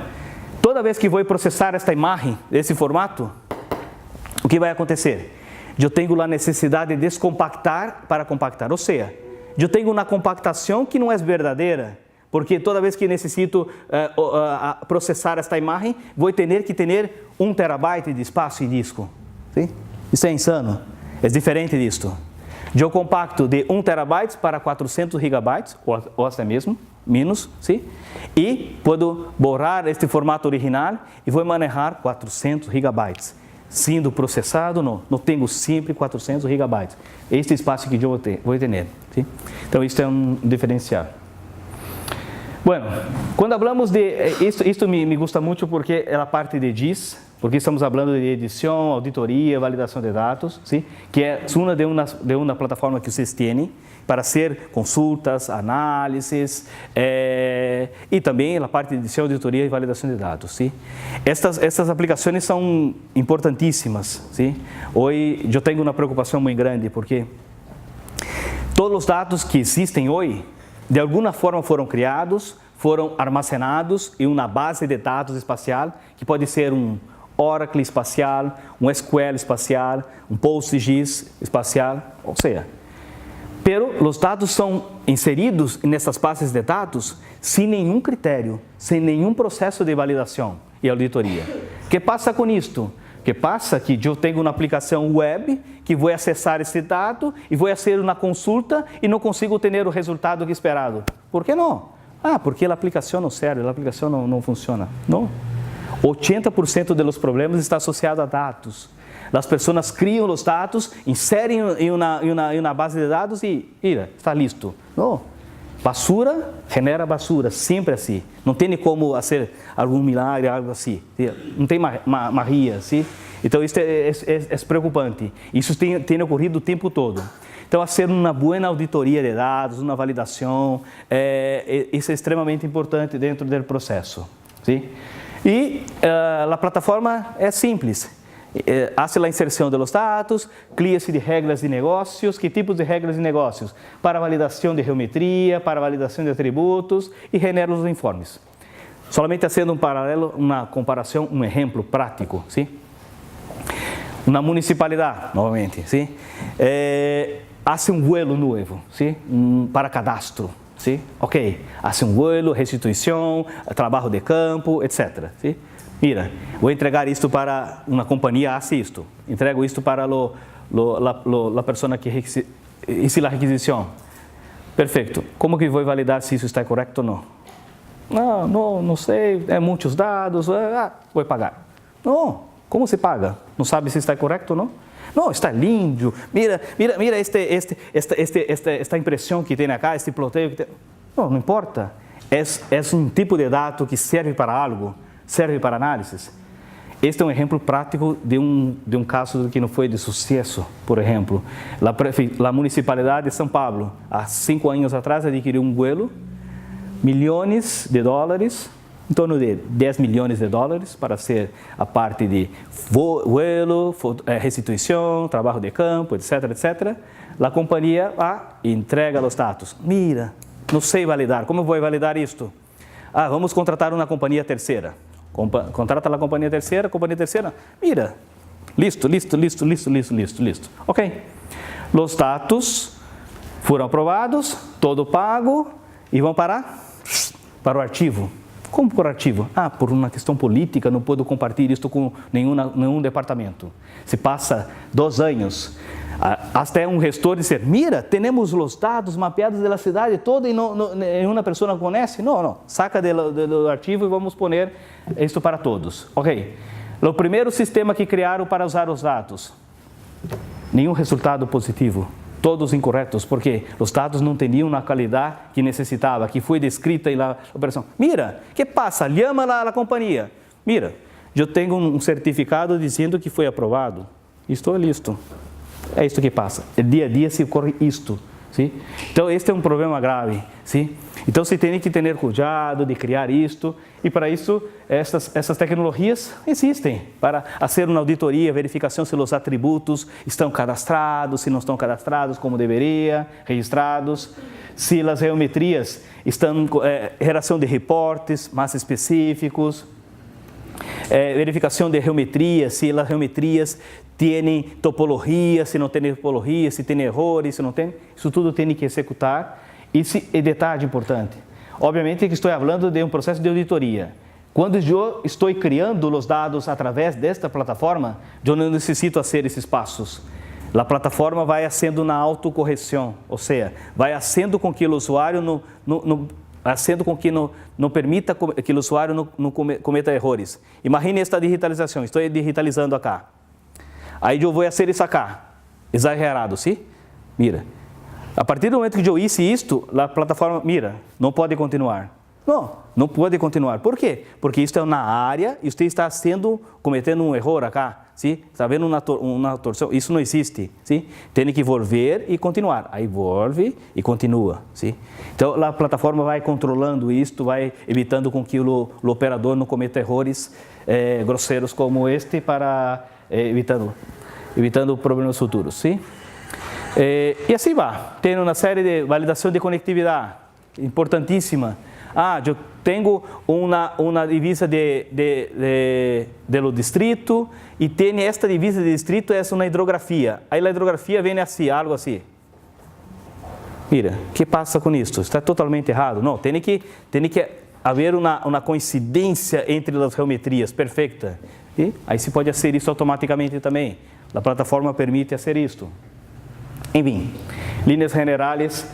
toda vez que vou processar esta imagem, desse formato, o que vai acontecer? Eu tenho a necessidade de descompactar para compactar. Ou seja, eu tenho uma compactação que não é verdadeira, porque toda vez que necessito processar esta imagem, vou ter que ter 1 TB de espaço em disco. Sim? Isso é insano. É diferente disto. Eu compacto de 1 TB para 400 GB, ou até mesmo menos, sim? E posso borrar este formato original e vou manejar 400 GB. Sendo processado, não tenho sempre 400 GB. Este espaço que eu vou ter. Sim? Então, isso é um diferencial. Bueno, quando falamos de... Isto me gusta muito porque é a parte de GIS, porque estamos falando de edição, auditoria, validação de dados, sim? Que é uma de uma plataforma que vocês têm para ser consultas, análises, e também a parte de edição, auditoria e validação de dados. Sim? Estas aplicações são importantíssimas. Sim? Hoje eu tenho uma preocupação muito grande, porque todos os dados que existem hoje, de alguma forma foram criados, foram armazenados em uma base de dados espacial, que pode ser um Oracle espacial, um SQL espacial, um PostGIS espacial, ou seja, pero os dados são inseridos nessas bases de dados sem nenhum critério, sem nenhum processo de validação e auditoria. O que passa com isto? O que passa que eu tenho uma aplicação web que vou acessar esse dado e vou fazer uma consulta e não consigo ter o resultado que esperado. Por que não? Porque a aplicação não serve, a aplicação não funciona. Não. 80% dos problemas está associado a dados. As pessoas criam os dados, inserem em uma base de dados e, mira, está listo. Não. Basura genera basura, sempre assim. Não tem como fazer algum milagre, algo assim. Não tem magia, assim. Então, isso é preocupante. Isso tem ocorrido o tempo todo. Então, fazer uma boa auditoria de dados, uma validação, isso é extremamente importante dentro do processo. Sim? E a plataforma é simples. Hace a inserção dos dados, cria-se de regras de negócios. Que tipos de regras de negócios? Para validação de geometria, para validação de atributos e genera os informes. Solamente fazendo um paralelo, uma comparação, um exemplo prático. Sim? Uma municipalidade, novamente, sim? Hace um vuelo novo, sim? Para cadastro. ¿Sí? Ok, hace um vuelo, restituição, trabalho de campo, etc. ¿Sí? Mira, vou entregar isto para uma companhia, hace isto. Entrego isto para a pessoa que hizo a requisição. Perfeito. Como que vou validar se isso está correto ou não? Não sei, muitos dados, vou pagar. Não, como se paga? Não sabe se está correto ou não? Não, está lindo. Mira esta impressão que tem acá, este ploteio que tem. Não importa. É um tipo de dado que serve para algo, serve para análise. Este é um exemplo prático de um caso que não foi de sucesso. Por exemplo, a Municipalidade de São Paulo, há 5 anos atrás, adquiriu um vuelo, milhões de dólares, em torno de 10 milhões de dólares para ser a parte de vuelo, restituição, trabalho de campo, etc, etc. A companhia entrega os dados. Mira, não sei validar. Como vou validar isto? Vamos contratar uma companhia terceira. Contrata a companhia terceira. Mira, listo. Ok. Os dados foram aprovados, todo pago e vão para o arquivo. Como por arquivo? Por uma questão política, não posso compartilhar isso com nenhum departamento. Se passa 2 anos, até um gestor dizer, mira, temos os dados mapeados da cidade toda e nenhuma pessoa não conhece? Não, saca do arquivo e vamos pôr isso para todos. Ok. O primeiro sistema que criaram para usar os dados, nenhum resultado positivo. Todos incorretos, porque os dados não tinham a qualidade que necessitava, que foi descrita na operação. Mira, que passa? Llama a companhia. Mira, eu tenho um certificado dizendo que foi aprovado. Estou listo. É isto que passa. Dia a dia se ocorre isto. Sim? Então, este é um problema grave. Sim? Então, se tem que ter cuidado de criar isto. E para isso, essas tecnologias existem. Para fazer uma auditoria, verificação se os atributos estão cadastrados, se não estão cadastrados como deveria, registrados. Se as geometrias estão geração de reportes mais específicos. Verificação de geometria, se as geometrias têm topologia, se não tem topologia, se tem errores, se não tem. Isso tudo tem que executar. E detalhe importante. Obviamente que estou falando de um processo de auditoria. Quando eu estou criando os dados através desta plataforma, eu não necessito fazer esses passos. A plataforma vai fazendo uma autocorreção, ou seja, vai fazendo com que o usuário não permita que o usuário não cometa erros. Imagine esta digitalização, estou digitalizando acá. Aí eu vou fazer isso acá, exagerado, sim? Mira. A partir do momento que eu hice isto, a plataforma, mira, não pode continuar. Não pode continuar. Por quê? Porque isso é uma área e você está cometendo um erro acá. Sim? Está vendo uma torção? Isso não existe. Sim? Tem que volver e continuar. Aí volve e continua. Sim? Então, a plataforma vai controlando isto, vai evitando com que o operador não cometa erros grosseiros como este, para evitando problemas futuros. Sim? E assim vai. Tem uma série de validação de conectividade, importantíssima. Eu tenho uma divisa do distrito e tem esta divisa de distrito, é uma hidrografia. Aí a hidrografia vem assim, algo assim. mira, o que passa com isto? Está totalmente errado. Não, tem que haver uma coincidência entre as geometrias perfeita. E aí se pode fazer isso automaticamente também. A plataforma permite fazer isto. Enfim, linhas generais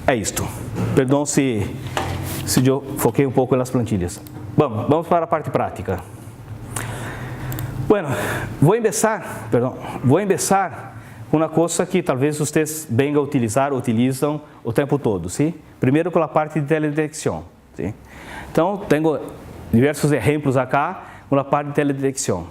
é isto. Perdão se eu foquei um pouco nas plantilhas. Vamos para a parte prática. Bueno, vou começar com uma coisa que talvez vocês venham a utilizam o tempo todo, sim? Primeiro com a parte de teledetecção, sim? Então, tenho diversos exemplos acá com a parte de teledetecção.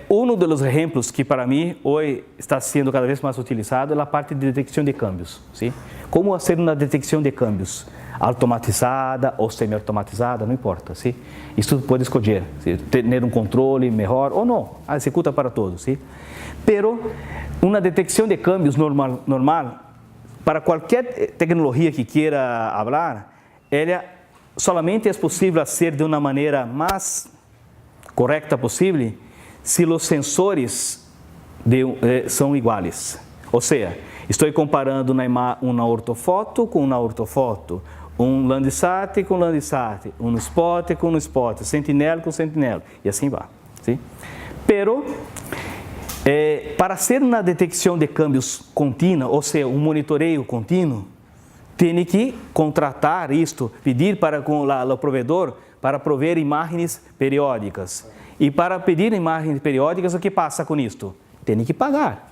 Um dos exemplos que para mim hoje está sendo cada vez mais utilizado é a parte de detecção de câmbios, sim? Como fazer uma detecção de câmbios? Automatizada ou semi-automatizada, não importa, sim? Isso pode escolher, ¿sí? Ter um controle melhor ou não, executa para todos, sim? Pero uma detecção de câmbios normal para qualquer tecnologia que queira falar, ela solamente é possível ser de uma maneira mais correta possível se os sensores são iguais. Ou seja, estou comparando uma ortofoto com uma ortofoto, um Landsat com Landsat, um spot com um spot, sentinela com sentinela, e assim vai. Sim? Pero, para ser uma detecção de câmbios contínua, ou seja, um monitoreio contínuo, tem que contratar isto, pedir para o provedor para prover imagens periódicas. E para pedir imagens periódicas, o que passa com isto? Tem que pagar,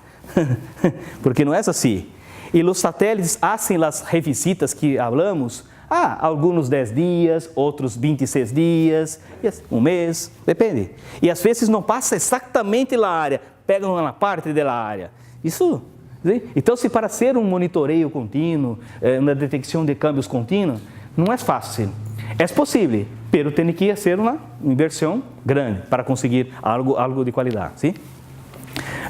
porque não é assim. E os satélites fazem as revisitas que falamos, alguns 10 dias, outros 26 dias, um mês, depende. E às vezes não passa exatamente na área, pegam na parte da área. Isso, sim? Então, se para ser um monitoreio contínuo, uma detecção de câmbios contínua, não é fácil. É possível, mas tem que ser uma inversão grande para conseguir algo de qualidade, sim?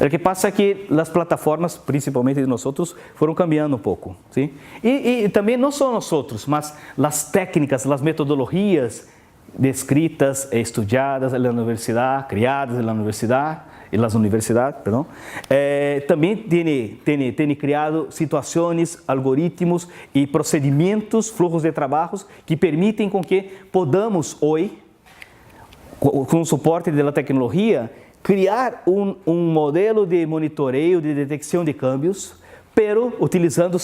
O que passa é que as plataformas, principalmente de nós, foram cambiando um pouco, sim? E também não só nós, mas as técnicas, as metodologias descritas, estudadas na universidade, criadas na universidade, também tem criado situações, algoritmos e procedimentos, fluxos de trabalhos que permitem com que podamos hoje, com o suporte da tecnologia, criar um modelo de monitoreio, de detecção de câmbios, pero utilizando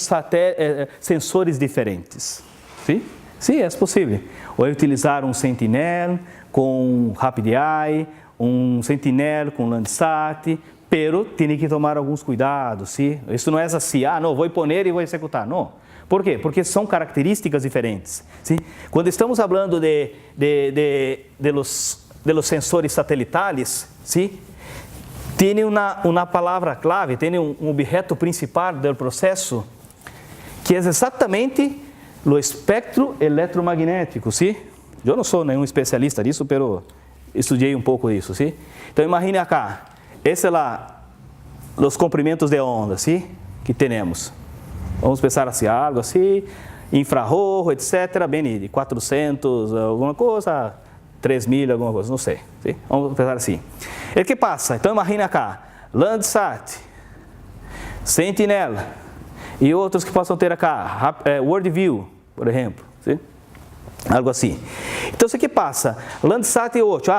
sensores diferentes. Sim? Sim, é possível. Ou utilizar um Sentinel com Rapid Eye, um Sentinel com Landsat, pero tem que tomar alguns cuidados, sim? Isso não é assim, não, vou pôr e vou executar, não. Por quê? Porque são características diferentes, sim? Quando estamos falando de los sensores satelitais, sim? Tem uma palavra clave, tem um objeto principal do processo, que é exatamente o espectro eletromagnético, sim? Eu não sou nenhum especialista nisso, pero estudei um pouco disso, sim? Então imagine acá, esse é lá, os comprimentos de onda, sim? Que temos. Vamos pensar assim, algo assim, infrarrojo, etc., bem de 400, alguma coisa, 3.000, alguma coisa, não sei, sim? Vamos pensar assim. O que passa? Então imagine acá, Landsat, Sentinel e outros que possam ter acá, Worldview, por exemplo, sim? Algo assim. Então, o que passa? Landsat 8,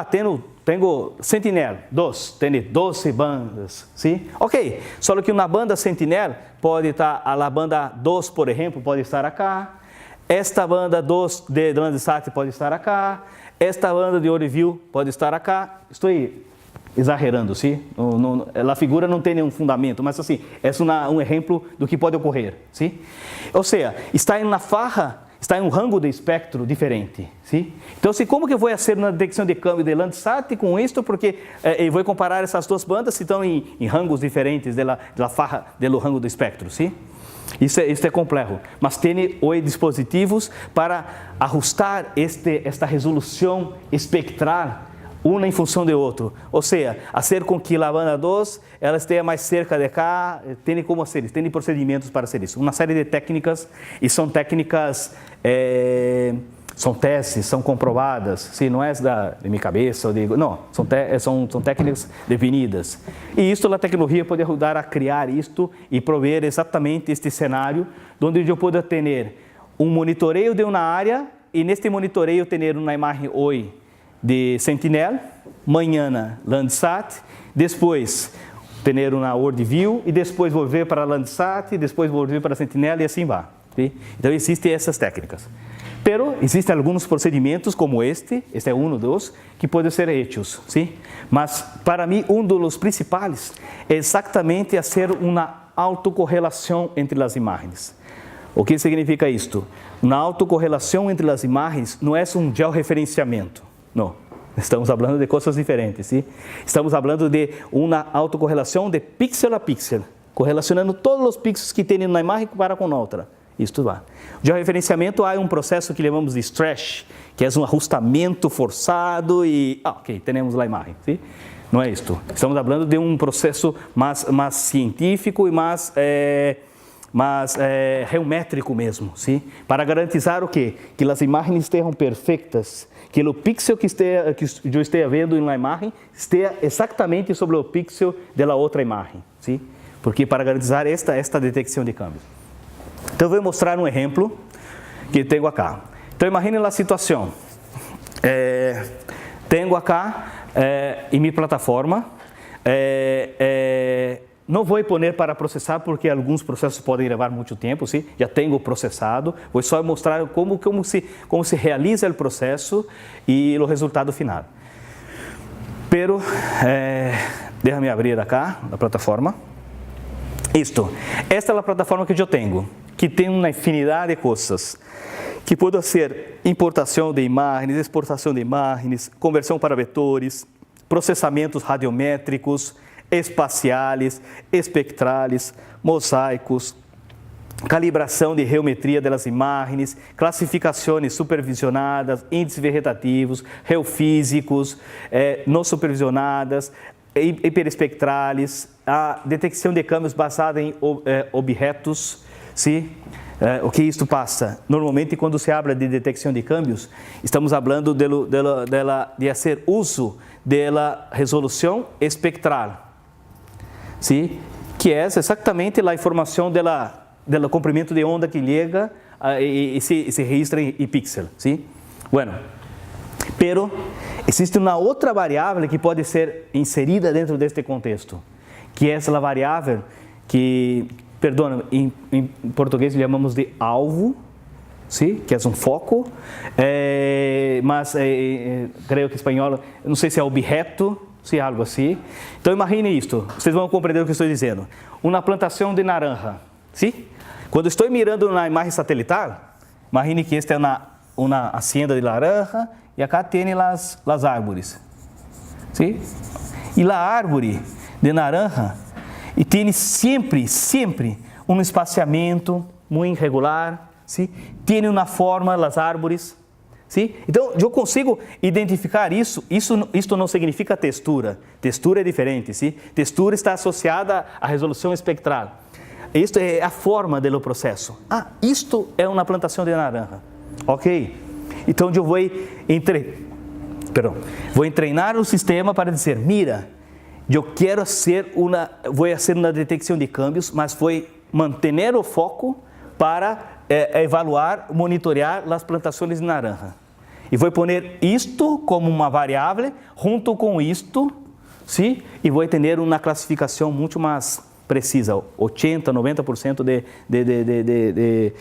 tenho Sentinel 2, tem 12 bandas, sim? Ok, só que uma banda Sentinel pode estar, a banda 2, por exemplo, pode estar acá, esta banda 2 de Landsat pode estar acá, esta banda de Worldview pode estar acá, estou exagerando, sim? A figura não tem nenhum fundamento, mas assim, é um exemplo do que pode ocorrer, sim? Ou seja, está em uma farra, está em um rango de espectro diferente, sim? Então, como que eu vou fazer uma detecção de câmbio de Landsat com isto? Porque eu vou comparar essas duas bandas se estão em rangos diferentes da farra, do rango do espectro, sim? Isso é complexo, mas tem hoje dispositivos para ajustar esta resolução espectral uma em função de outro, ou seja, fazer com que a banda 2 ela esteja mais cerca de cá, tem como fazer isso, tem procedimentos para fazer isso, uma série de técnicas, e são técnicas são testes, são comprovadas, sim, não é de minha cabeça, não, são técnicas definidas. E isto, a tecnologia pode ajudar a criar isto e prover exatamente este cenário, onde eu possa ter um monitoreio de uma área e neste monitoreio ter uma imagem hoje de Sentinel, amanhã Landsat, depois ter uma WorldView e depois volver para Landsat, e depois volver para Sentinel e assim vai. Sim? Então existem essas técnicas. Pero existem alguns procedimentos como este é um dos, que podem ser hechos, sim? Mas para mim um dos principais é exatamente fazer uma autocorrelação entre as imagens. O que significa isto? Uma autocorrelação entre as imagens não é um georreferenciamento, não. Estamos falando de coisas diferentes, sim? Estamos falando de uma autocorrelação de pixel a pixel, correlacionando todos os pixels que tem na imagem para com outra. Isto vai. O georreferenciamento há um processo que chamamos de stretch, que é um ajustamento forçado e... ok, temos a imagem, sim? Não é isto. Estamos falando de um processo mais científico e mais geométrico mesmo, sim? Para garantizar o quê? Que as imagens estejam perfeitas, que o pixel que eu esteja vendo na imagem esteja exatamente sobre o pixel da outra imagem, sim? Porque para garantizar esta detecção de câmbios. Então, eu vou mostrar um exemplo que tenho aqui. Então, imagine a situação. Tenho aqui em minha plataforma, não vou pôr para processar, porque alguns processos podem levar muito tempo, sim? Já tenho processado, vou só mostrar como se realiza o processo e o resultado final. Pero, deixa-me abrir aqui a plataforma. Esta é a plataforma que eu tenho, que tem uma infinidade de coisas, que pode ser importação de imagens, exportação de imagens, conversão para vetores, processamentos radiométricos, espaciais, espectrais, mosaicos, calibração de geometria das imagens, classificações supervisionadas, índices vegetativos, geofísicos, não supervisionadas, hiperespectrais, a detecção de câmbios baseada em objetos, sim? O que isto passa? Normalmente, quando se habla de detecção de câmbios, estamos falando de fazer uso da resolução espectral, sim? Que é exatamente a informação do comprimento de onda que chega e se registra em pixel, sim? Bueno, pero existe uma outra variável que pode ser inserida dentro deste contexto, que é a variável que, perdão, em português chamamos de alvo, sim? Que é um foco, mas creio que em espanhol, não sei se é objeto, se é algo assim. Então imagine isto, vocês vão compreender o que estou dizendo. Uma plantação de naranja, sim? Quando estou mirando na imagem satelital, imagine que esta é uma hacienda de laranja e acá tem as árvores, sim? E a árvore de naranja e tem sempre um espaciamento muito irregular, sim? Tem uma forma as árvores, sim? Então eu consigo identificar isso. Isto não significa textura. Textura é diferente, sim? Textura está associada à resolução espectral. Isto é a forma do processo. Isto é uma plantação de naranja. Ok? Então eu vou treinar o sistema para dizer, mira, eu quero vou fazer uma detecção de câmbios, mas vou manter o foco para evaluar, monitorear as plantações de naranja. E vou pôr isto como uma variável, junto com isto, sim? E vou ter uma classificação muito mais precisa, 80%, 90% de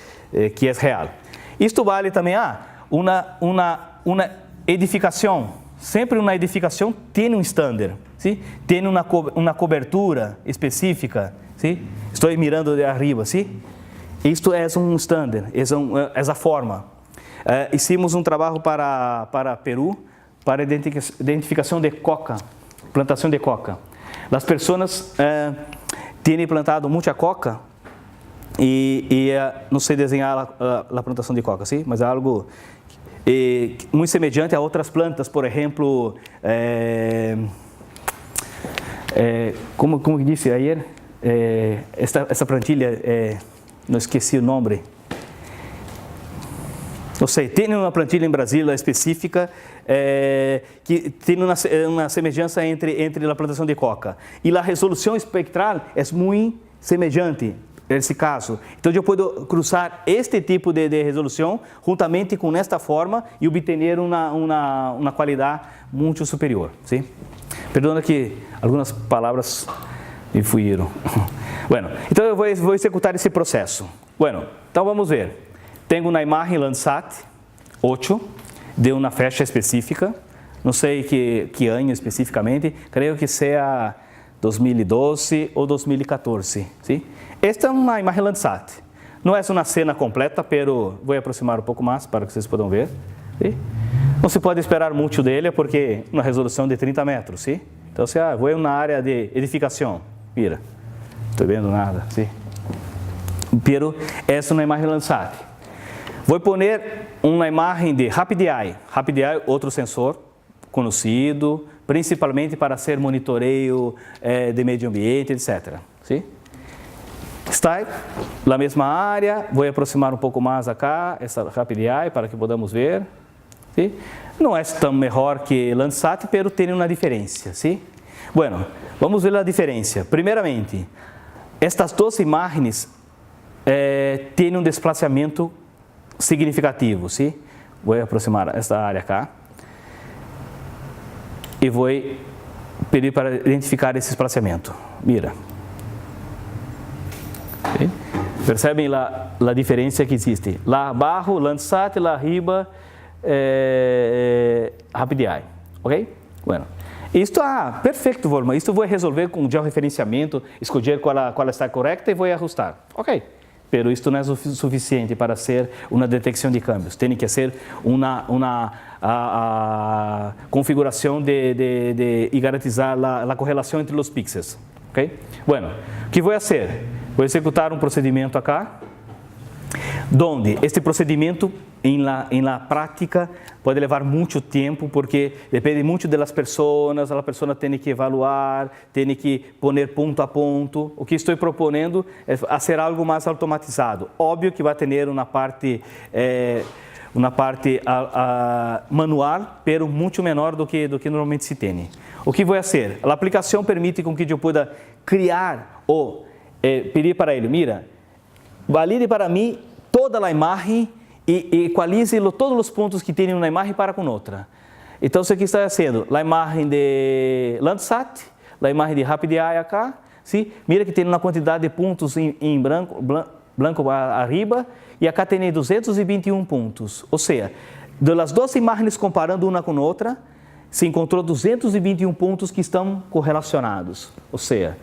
que é real. Isto vale também uma edificação. Sempre uma edificação tem um standard, sim? Tem uma cobertura específica, sim? Estou mirando de arriba, sim? Isto é um standard, é a forma. Hicimos um trabalho para Peru, para identificação de coca, plantação de coca. As pessoas têm plantado muita coca e não sei desenhar a plantação de coca, sim? Mas é algo muito semelhante a outras plantas, por exemplo, como disse ayer, essa plantilha, não esqueci o nome. Ou seja, tem uma plantilha em Brasília específica que tem uma semelhança entre a plantação de coca. E a resolução espectral é muito semelhante nesse caso. Então, eu posso cruzar este tipo de resolução juntamente com esta forma e obter uma qualidade muito superior. ¿Sí? Perdona que algumas palavras me fugiram. Bueno, então eu vou executar esse processo. Bueno, então vamos ver. Tenho uma imagem Landsat 8 de uma faixa específica. Não sei que ano especificamente. Creio que seja 2012 ou 2014. ¿Sí? Esta é uma imagem Landsat. Não é uma cena completa, pero vou aproximar um pouco mais para que vocês possam ver. ¿Sí? Não se pode esperar muito dele porque uma resolução de 30 metros. ¿Sí? Então, se vou em uma área de edificação, mira, não estou vendo nada. ¿Sí? Pero essa é uma imagem Landsat. Vou pôr uma imagem de RapidEye. RapidEye, outro sensor conhecido, principalmente para ser monitoreio de meio ambiente, etc. ¿Sí? Está na mesma área, vou aproximar um pouco mais acá, essa RapidEye, para que podamos ver. ¿Sí? Não é tão melhor que Landsat, pero tem uma diferença. ¿Sí? Bueno, vamos ver a diferença. Primeiramente, estas duas imagens têm um desplazamento significativo. ¿Sí? Vou aproximar esta área acá. E vou pedir para identificar esse desplazamento. Mira. ¿Sí? Percebem a diferença que existe? Lá abaixo, Landsat, lá arriba, RapidEye. Ok? Bueno. Isto perfeito, Volma. Isto vou resolver com georreferenciamento, escolher qual está correta e vou ajustar. Ok. Pero isto não é suficiente para ser uma detecção de câmbios. Tem que ser uma configuração e garantizar a correlação entre os pixels. Ok? Bueno, o que vou fazer? Vou executar um procedimento acá, onde este procedimento em la prática pode levar muito tempo porque depende muito das pessoas, a pessoa tem que evaluar, tem que pôr ponto a ponto. O que estou propondo é fazer algo mais automatizado. Óbvio que vai ter uma parte manual, pero muito menor do que normalmente se tem. O que vou fazer? A aplicação permite com que eu possa criar ou pedir para ele, mira, valide para mim toda a imagem e equalize todos os pontos que tem na imagem para com outra. Então, isso aqui está fazendo a imagem de Landsat, a imagem de RapidEye acá, ¿sí? Mira que tem uma quantidade de pontos em branco arriba, e acá tem 221 pontos. Ou seja, das duas imagens comparando uma com outra, se encontrou 221 pontos que estão correlacionados. Ou seja,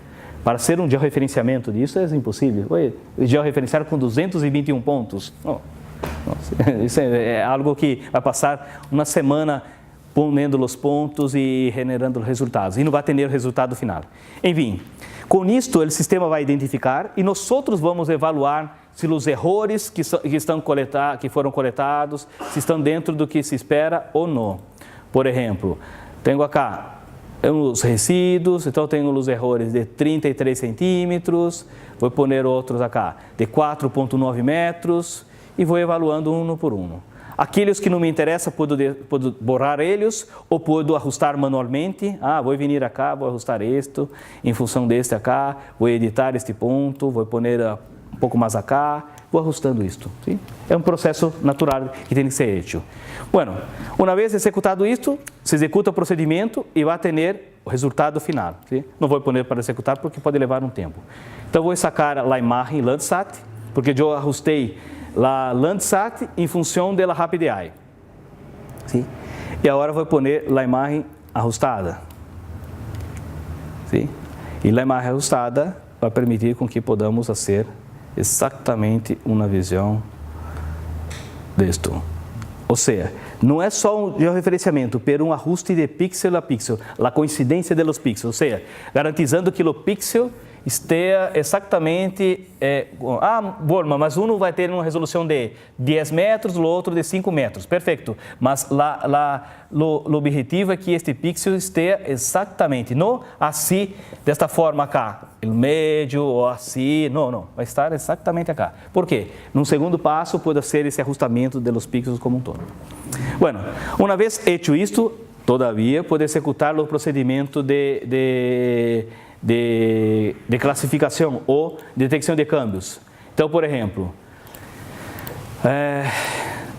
para ser um georreferenciamento disso é impossível. Georreferenciar com 221 pontos? Não. Isso é algo que vai passar uma semana ponendo os pontos e generando os resultados. E não vai ter o resultado final. Enfim, com isto o sistema vai identificar e nós outros vamos evaluar se os erros que foram coletados, se estão dentro do que se espera ou não. Por exemplo, tenho acá os resíduos, então tenho os erros de 33 centímetros, vou pôr outros acá de 4,9 metros e vou evaluando um por um. Aqueles que não me interessam, posso borrar eles ou posso ajustar manualmente. Vou vir acá, vou ajustar isto, em função deste acá, vou editar este ponto, vou pôr um pouco mais acá, vou ajustando isto. Sim? É um processo natural que tem que ser feito. Bueno, uma vez executado isto, se executa o procedimento e vai ter o resultado final. Sim? Não vou pôr para executar porque pode levar um tempo. Então, vou sacar a imagem Landsat, porque eu ajustei a Landsat em função da RapidEye. Sim? E agora vou pôr a imagem ajustada. Sim? E a imagem ajustada vai permitir com que podamos fazer exatamente uma visão disto. Ou seja, não é só um georreferenciamento, mas um ajuste de pixel a pixel, a coincidência dos pixels, ou seja, garantizando que o pixel esteja exatamente... Borma, mas um vai ter uma resolução de 10 metros, o outro de 5 metros. Perfeito. Mas o objetivo é que este pixel esteja exatamente, não assim, desta forma cá, o médio ou assim, não. Vai estar exatamente acá. Por quê? No segundo passo, pode ser esse ajustamento dos pixels como um todo. Bueno, uma vez feito isto, todavia, pode executar o procedimento de classificação ou detecção de câmbios. Então, por exemplo,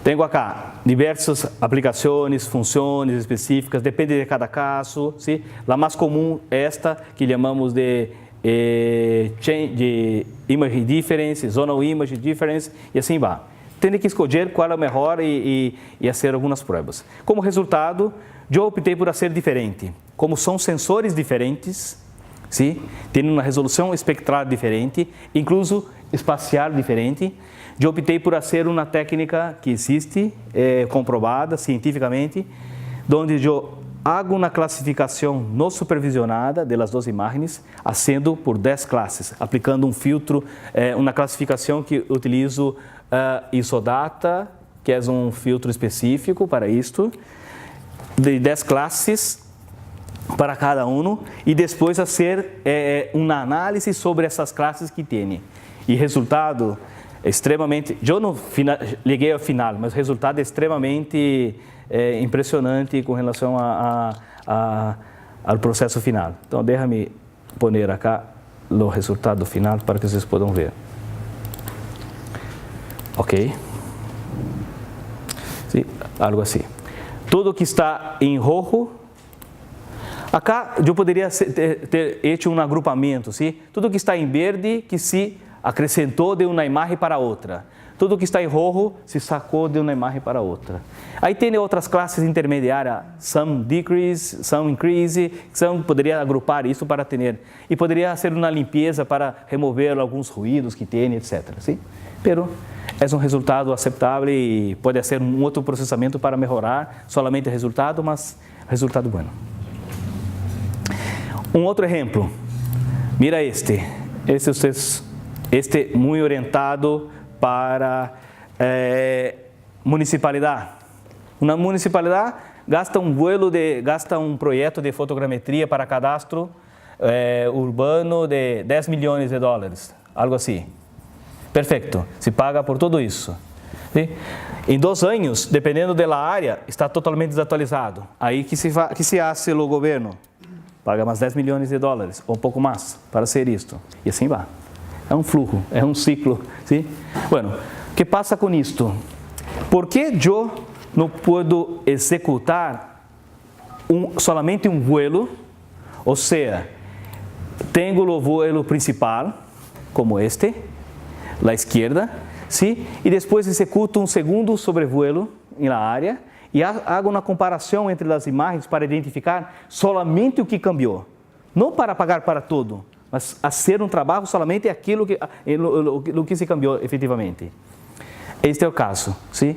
tenho acá diversas aplicações, funções específicas, depende de cada caso. ¿Sí? A mais comum é esta que chamamos de image difference, zonal image difference, e assim vai. Tem que escolher qual é o melhor e fazer algumas provas. Como resultado, eu optei por ser diferente. Como são sensores diferentes, ¿sí? Tem uma resolução espectral diferente, incluso espacial diferente, eu optei por fazer uma técnica que existe, comprovada cientificamente, onde eu hago uma classificação não supervisionada das duas imagens, fazendo por 10 classes, aplicando um filtro, uma classificação que utilizo Isodata, que é um filtro específico para isto, de 10 classes para cada um, e depois fazer uma análise sobre essas classes que tem. E resultado extremamente, eu não liguei ao final, mas o resultado é extremamente impressionante com relação ao processo final. Então, deixa-me pôr acá o resultado final para que vocês possam ver. Ok? Sim, algo assim. Tudo que está em rojo, acá eu poderia ter feito um agrupamento, sim? Tudo que está em verde que se acrescentou de uma imagem para outra. Tudo que está em rojo se sacou de uma imagem para outra. Aí tem outras classes intermediárias, some decrease, some increase, poderia agrupar isso para ter. E poderia ser uma limpeza para remover alguns ruídos que tem, etc. Sim? Pero é um resultado aceitável e pode ser um outro processamento para melhorar solamente o resultado, mas resultado bom. Um outro exemplo, mira este muito orientado para municipalidade. Uma municipalidade gasta um projeto de fotogrametria para cadastro urbano de 10 milhões de dólares, algo assim. Perfeito, se paga por tudo isso. Sim? Em 2 anos, dependendo da área, está totalmente desatualizado. Aí que se faz o governo? Paga mais 10 milhões de dólares, ou um pouco mais, para ser isto. E assim vai. É um fluxo, é um ciclo. Sim? Bueno, o que passa com isto? Por que eu não posso executar solamente um vuelo? Ou seja, tenho o vuelo principal, como este, à esquerda, sim? E depois executo um segundo sobrevuelo na área e hago uma comparação entre as imagens para identificar solamente o que cambiou. Não para pagar para tudo, mas fazer um trabalho solamente aquilo que se cambiou efetivamente. Este é o caso, sim?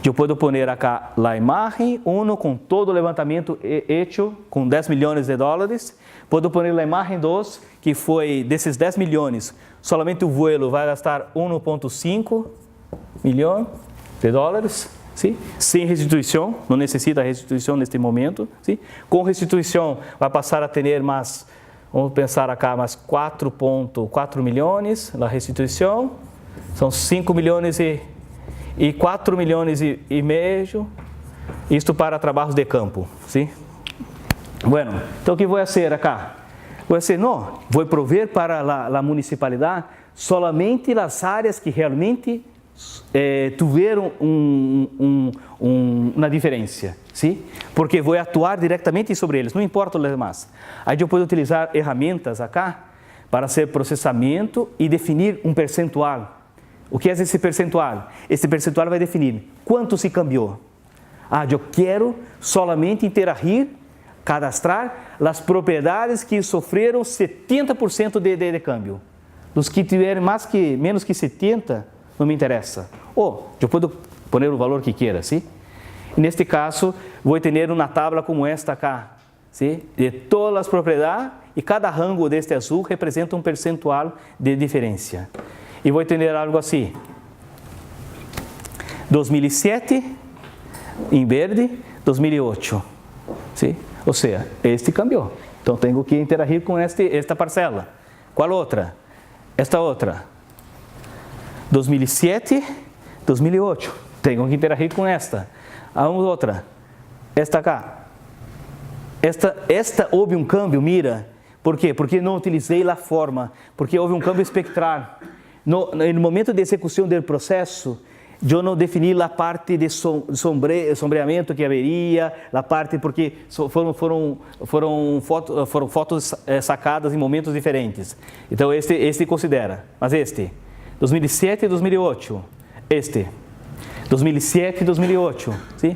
Eu posso pôr acá a imagem, com todo o levantamento feito com 10 milhões de dólares. Posso pôr a imagem 2, que foi desses 10 milhões, solamente o vuelo vai gastar 1,5 milhão de dólares, sim? Sem restituição, não necessita restituição neste momento, sim? Com restituição vai passar a ter mais, vamos pensar acá, mais 4,4 milhões, a restituição, são 5 milhões e 4 milhões e meio, isto para trabalhos de campo, sim? Bueno, então o que vou fazer acá? Vou prover para a municipalidade solamente as áreas que realmente tiveram uma diferença, sim? Porque vou atuar diretamente sobre eles, não importa os demais. Aí eu posso utilizar ferramentas acá para fazer processamento e definir um percentual. O que é esse percentual? Esse percentual vai definir quanto se cambiou. Eu quero solamente interagir, cadastrar as propriedades que sofreram 70% de câmbio. Dos que tiverem menos que 70%, não me interessa. Ou eu posso pôr o valor que queira, sim? E neste caso, vou ter uma tabela como esta cá, sim? De todas as propriedades e cada rango deste azul representa um percentual de diferença. E vou ter algo assim. 2007 em verde, 2008. Sim? Ou seja, este cambiou. Então tenho que interagir com esta parcela. Qual outra? Esta outra. 2007, 2008. Tenho que interagir com esta. A outra. Esta cá. Esta houve um câmbio, mira. Por quê? Porque não utilizei a forma. Porque houve um câmbio espectral. No momento de execução do processo, eu não defini a parte de sombreamento que haveria, a parte porque foram fotos sacadas em momentos diferentes. Então este considera. Mas este, 2007 e 2008, este, 2007 e 2008, sim?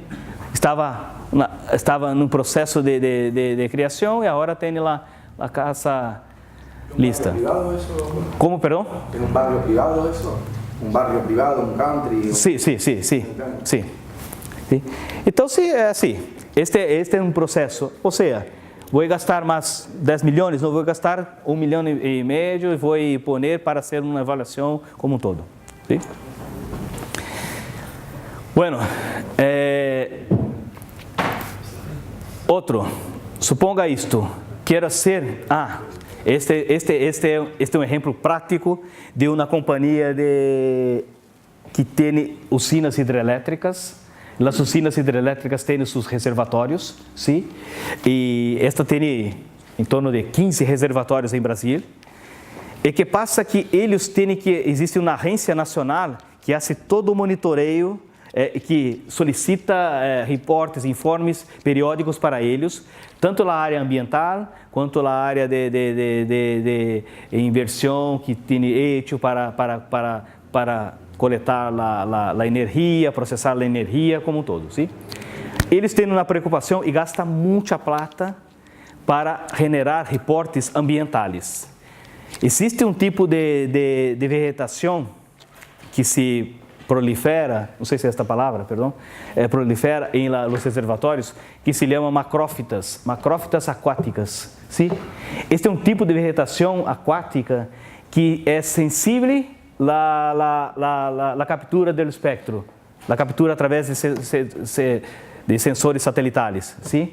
Estava no processo de criação e agora tem lá a casa lista. Como, perdão? Tem um barrio privado isso? Um barrio privado, um country? Sim. Então, se é assim, este é um processo, ou seja, vou gastar mais 10 milhões, não vou gastar 1,5 milhão e vou poner para ser uma avaliação como um todo. ¿Sí? Bueno, outro, suponga isto, quero ser, este é um exemplo prático de uma companhia que tem usinas hidrelétricas. As usinas hidrelétricas têm seus reservatórios, sim? E esta tem em torno de 15 reservatórios em Brasil. E que passa que eles têm existe uma agência nacional que faz todo o monitoreio, que solicita reportes, informes periódicos para eles, tanto na área ambiental, quanto na área de inversão, que tem eixo para coletar a energia, processar a energia como um todo. Sim? Eles têm uma preocupação e gastam muita plata para generar reportes ambientais. Existe um tipo de vegetação que se prolifera, não sei se é esta palavra, perdão, prolifera em los reservatórios, que se chama macrófitas aquáticas. Sim? Este é um tipo de vegetação aquática que é sensível à captura do espectro, a captura através de sensores satelitais. Sim?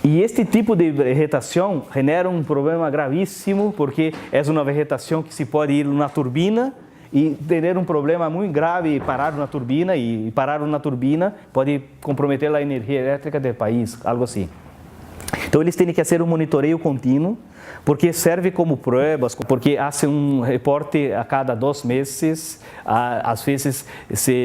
E este tipo de vegetação genera um problema gravíssimo, porque é uma vegetação que se pode ir na turbina e ter um problema muito grave, parar na turbina, e parar na turbina pode comprometer a energia elétrica do país, algo assim. Então eles têm que fazer um monitoreio contínuo, porque serve como provas, porque fazem um reporte a cada 2 meses, às vezes,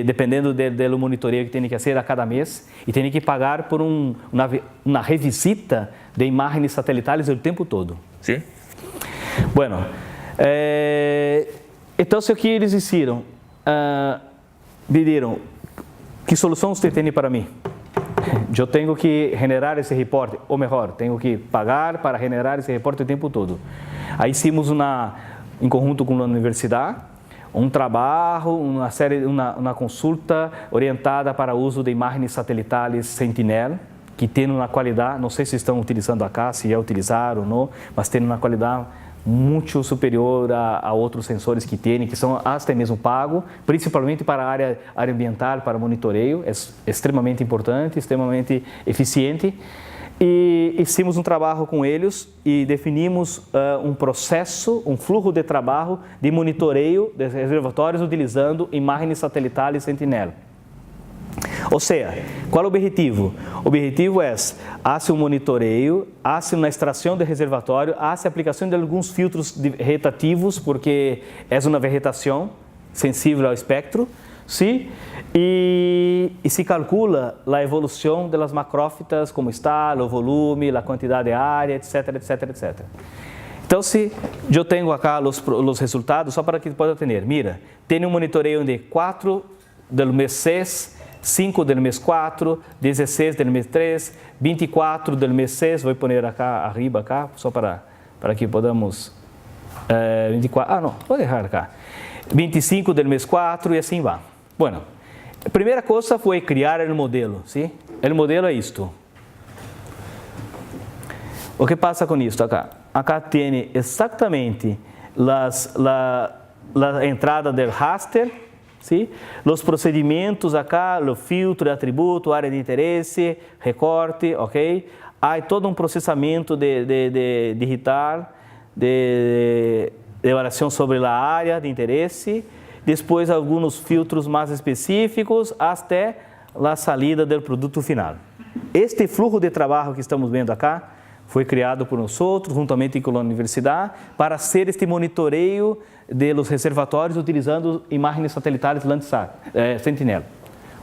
dependendo do monitoreio que tem que fazer a cada mês, e tem que pagar por uma revisita de imagens satelitais o tempo todo. Sim? Bueno, então, o que eles fizeram? Pediram, que solução você tem para mim? Eu tenho que generar esse reporte, ou melhor, tenho que pagar para generar esse reporte o tempo todo. Aí hicimos em conjunto com a universidade, um trabalho, uma consulta orientada para o uso de imagens satelitais Sentinel, que tem uma qualidade, não sei se estão utilizando acá, se utilizar ou não, mas tem uma qualidade muito superior a outros sensores que tem, que são até mesmo pagos, principalmente para a área ambiental, para monitoreio, é extremamente importante, extremamente eficiente. E hicimos um trabalho com eles e definimos um processo, um fluxo de trabalho de monitoreio de reservatórios utilizando imagens satelitais Sentinel. Ou seja, qual é o objetivo? O objetivo é fazer um monitoreio, fazer uma extração de reservatório, fazer a aplicação de alguns filtros vegetativos, porque é uma vegetação sensível ao espectro, sim? E se calcula a evolução das macrófitas, como está, o volume, a quantidade de área, etc. Então, se eu tenho acá os resultados, só para que possa ter, mira, tem um monitoreio de 4 do mês 6, 5 do mês 4, 16 do mês 3, 24 do mês 6, vou pôr acá, arriba acá, só para que podamos, 24, não, vou deixar acá, 25 do mês 4 e assim vai. Bueno, a primeira coisa foi criar o modelo, sim? O modelo é isto. O que passa com isto acá? acá tem exatamente la entrada del raster, ¿sí? Los procedimentos acá, o filtro de atributo, área de interesse, recorte, ok? Há todo um processamento de digital, de avaliação sobre a área de interesse, depois alguns filtros mais específicos, até a saída do produto final. Este fluxo de trabalho que estamos vendo acá foi criado por nós, juntamente com a universidade, para ser este monitoreio de los reservatórios utilizando imagens satelitais Landsat, Sentinel.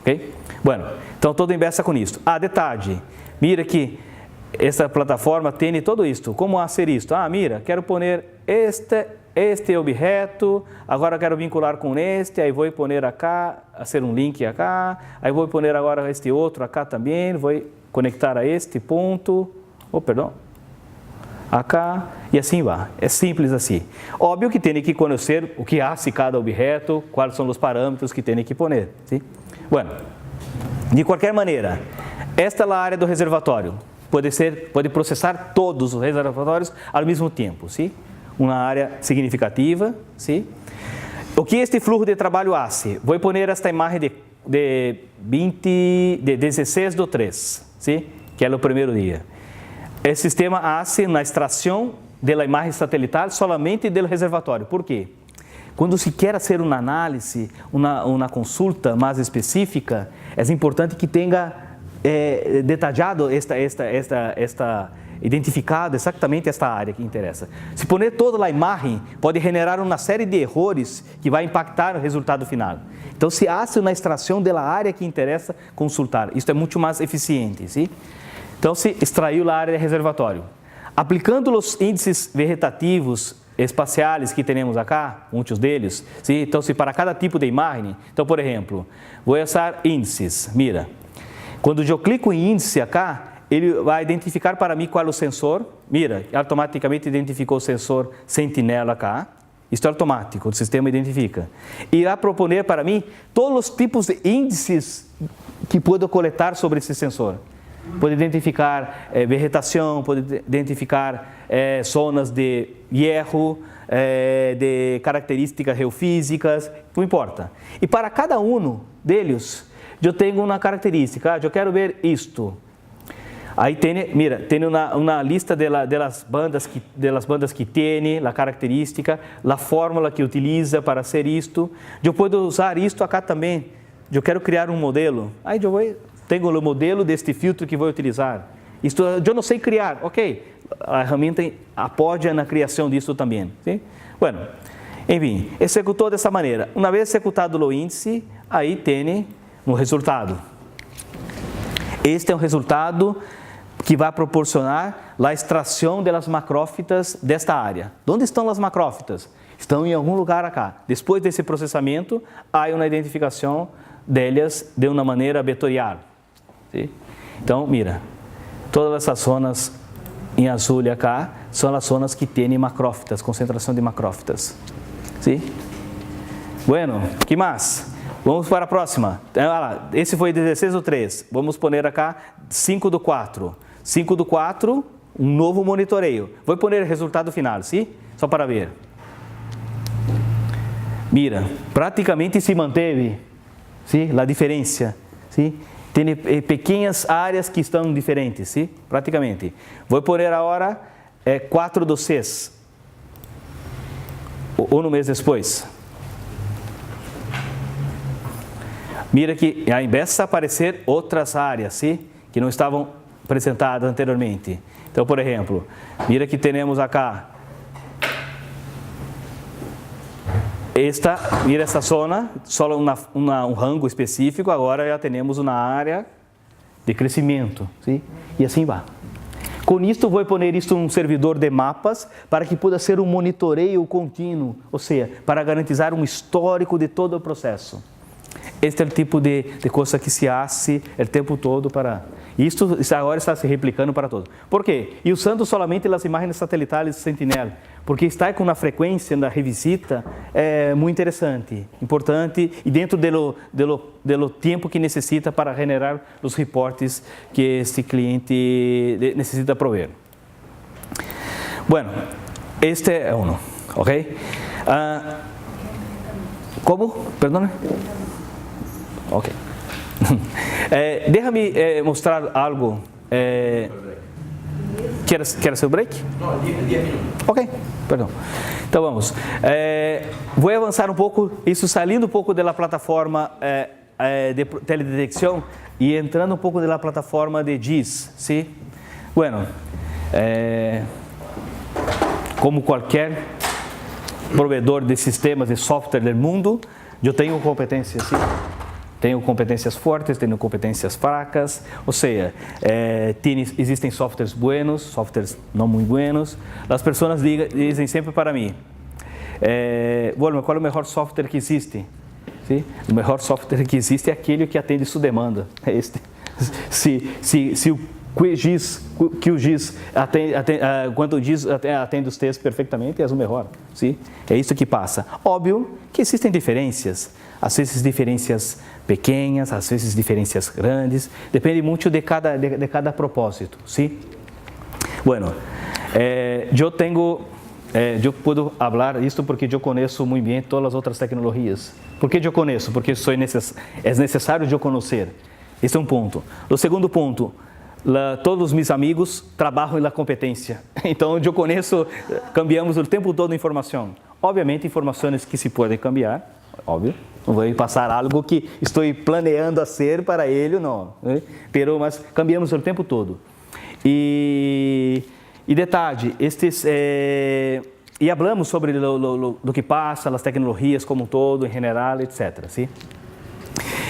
Ok? Bueno, então todo empieza com isso. Detalhe, mira que esta plataforma tem todo isto. Como fazer isto? Mira, quero pôr este objeto, agora quero vincular com este, aí vou pôr acá, fazer um link acá, aí vou pôr agora este outro acá também, vou conectar a este ponto, acá, e assim vai. É simples assim. Óbvio que tem que conhecer o que hace cada objeto, quais são os parâmetros que tem que pôr. ¿Sí? Bueno, de qualquer maneira, esta é a área do reservatório. Pode processar todos os reservatórios ao mesmo tempo, ¿sí? Uma área significativa, ¿sí? O que este fluxo de trabalho faz? Vou pôr esta imagem de 16/3, ¿sí? Que é o primeiro dia. O sistema faz na extração da imagem satelital somente do reservatório. Por quê? Quando se quer fazer uma análise, uma consulta mais específica, é importante que tenha detalhado identificado exatamente esta área que interessa. Se pôr toda a imagem, pode generar uma série de erros que vai impactar o resultado final. Então, se hace uma extração da área que interessa consultar. Isso é muito mais eficiente, ¿sí? Então, se extraiu a área de reservatório. Aplicando os índices vegetativos espaciais que temos acá, muitos deles, ¿sí? Então, se para cada tipo de imagem, então, por exemplo, vou usar índices, mira. Quando eu clico em índice acá, ele vai identificar para mim qual é o sensor. Mira, automaticamente identificou o sensor Sentinel acá. Isso é automático, o sistema identifica. E irá proponer para mim todos os tipos de índices que puedo coletar sobre esse sensor. Pode identificar vegetação, pode identificar zonas de hierro, de características geofísicas, não importa. E para cada um deles, eu tenho uma característica. Eu quero ver isto. Aí tem uma lista das bandas que tem, a característica, a fórmula que utiliza para ser isto. Eu posso usar isto acá também. Eu quero criar um modelo. Aí tenho o modelo deste filtro que vou utilizar. Isto eu não sei criar, ok? A ferramenta apoia na criação disso também. Sim? Bueno, enfim, executou dessa maneira. Uma vez executado o índice, aí tem um resultado. Este é um resultado que vai proporcionar a extração das macrófitas desta área. Onde estão as macrófitas? Estão em algum lugar acá. Depois desse processamento, há uma identificação delas de uma maneira vetorial. ¿Sí? Então, mira, todas essas zonas em azul acá são as zonas que têm macrófitas, concentração de macrófitas. ¿Sí? Bueno, que mais? Vamos para a próxima. Esse foi 16/3. Vamos pôr acá 5/4. 5/4, um novo monitoreio. Vou pôr o resultado final, sim? Só para ver. Mira, praticamente se manteve, sim? A diferença, sim? Tem pequenas áreas que estão diferentes, sim? Praticamente. Vou pôr agora 4/6. Um mês depois. Mira que aí começa a aparecer outras áreas, sim? Que não estavam apresentadas anteriormente. Então, por exemplo, mira que temos acá mira essa zona, só um rango específico, agora já temos uma área de crescimento, sim? E assim vai. Com isto, vou pôr isto num servidor de mapas para que possa ser um monitoreio contínuo, ou seja, para garantizar um histórico de todo o processo. Este é o tipo de coisa que se faz o tempo todo para... Isto agora está se replicando para todos. Por quê? E usando somente as imagens satelitais Sentinel, porque está com uma frequência na revisita muito interessante, importante, e dentro do tempo que necessita para generar os reportes que este cliente necessita prover. Bueno, este é um, ok? Como? Perdone? Ok. Déjame mostrar algo. ¿Quieres el break? No, 10 minutos. Ok, perdão. Então vamos. Vou avançar um pouco, isso saindo um pouco da plataforma de teledetecção e entrando um pouco da plataforma de GIS, ¿sí? Bueno, como qualquer provedor de sistemas de software do mundo, eu tenho competências, sim. Tenho competências fortes, tenho competências fracas, ou seja, existem softwares buenos, softwares não muito buenos. As pessoas dizem sempre para mim, bueno, qual é o melhor software que existe? Sim? O melhor software que existe é aquele que atende sua demanda. É este. Se o QGIS quando o GIS atende os textos perfeitamente, é o melhor. Sim? É isso que passa. Óbvio que existem diferenças, às vezes diferenças pequenas, às vezes diferenças grandes, depende muito de cada propósito. Sim? Bueno, eu puedo falar isto porque eu conheço muito bem todas as outras tecnologias. Por que eu conheço? Porque é necessário eu conhecer. Esse é um ponto. O segundo ponto, todos os meus amigos trabalham na competência. Então, eu conheço, cambiamos o tempo todo informação. Obviamente, informações que se podem cambiar, óbvio. Não vou passar algo que estou planeando a ser para ele, não. Mas cambiamos o tempo todo. E detalhe, e falamos sobre do que passa, as tecnologias como um todo, em geral, etc. Sim?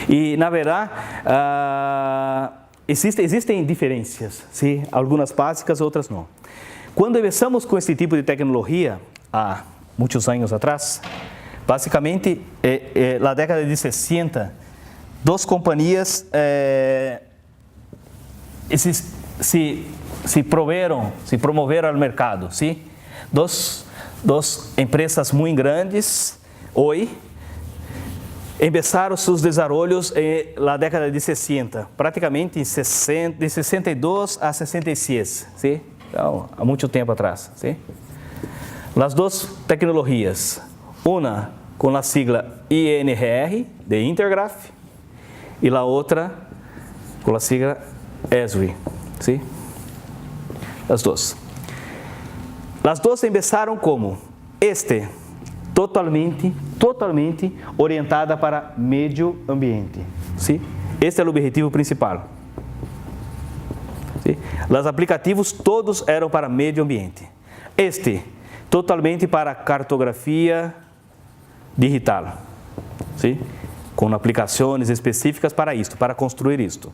E, na verdade, existem diferenças, sim? Algumas básicas, outras não. Quando começamos com esse tipo de tecnologia, há muitos anos atrás, basicamente, na década de 60, duas companhias se promoveram ao mercado, sim? Duas empresas muito grandes, hoje, começaram seus desenvolvimentos na década de 60, praticamente de 62 a 66, sim? Então, há muito tempo atrás, sim? As duas tecnologias, uma com a sigla INRR, de Intergraph, e a outra com a sigla Esri, sim? As duas. As duas começaram como totalmente orientada para meio ambiente, sim? Este é o objetivo principal. Sim? Os aplicativos todos eram para meio ambiente. Totalmente para cartografia digital, sim? Com aplicações específicas para isto, para construir isto.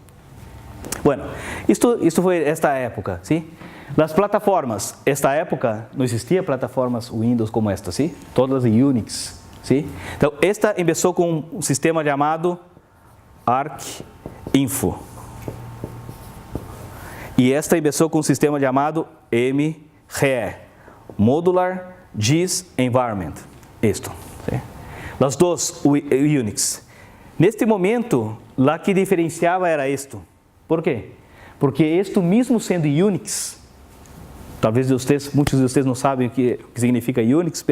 Bueno, isto foi esta época, sim? Nas plataformas, esta época não existia plataformas Windows como esta, sim? Todas em Unix, sim? Então, esta começou com um sistema chamado ArcInfo. E esta começou com um sistema chamado MGE, Modular GIS Environment. Isto, sim? As duas Unix. Neste momento, lá que diferenciava era isto. Por quê? Porque isto mesmo sendo Unix, talvez muitos de vocês não sabem o que significa Unix,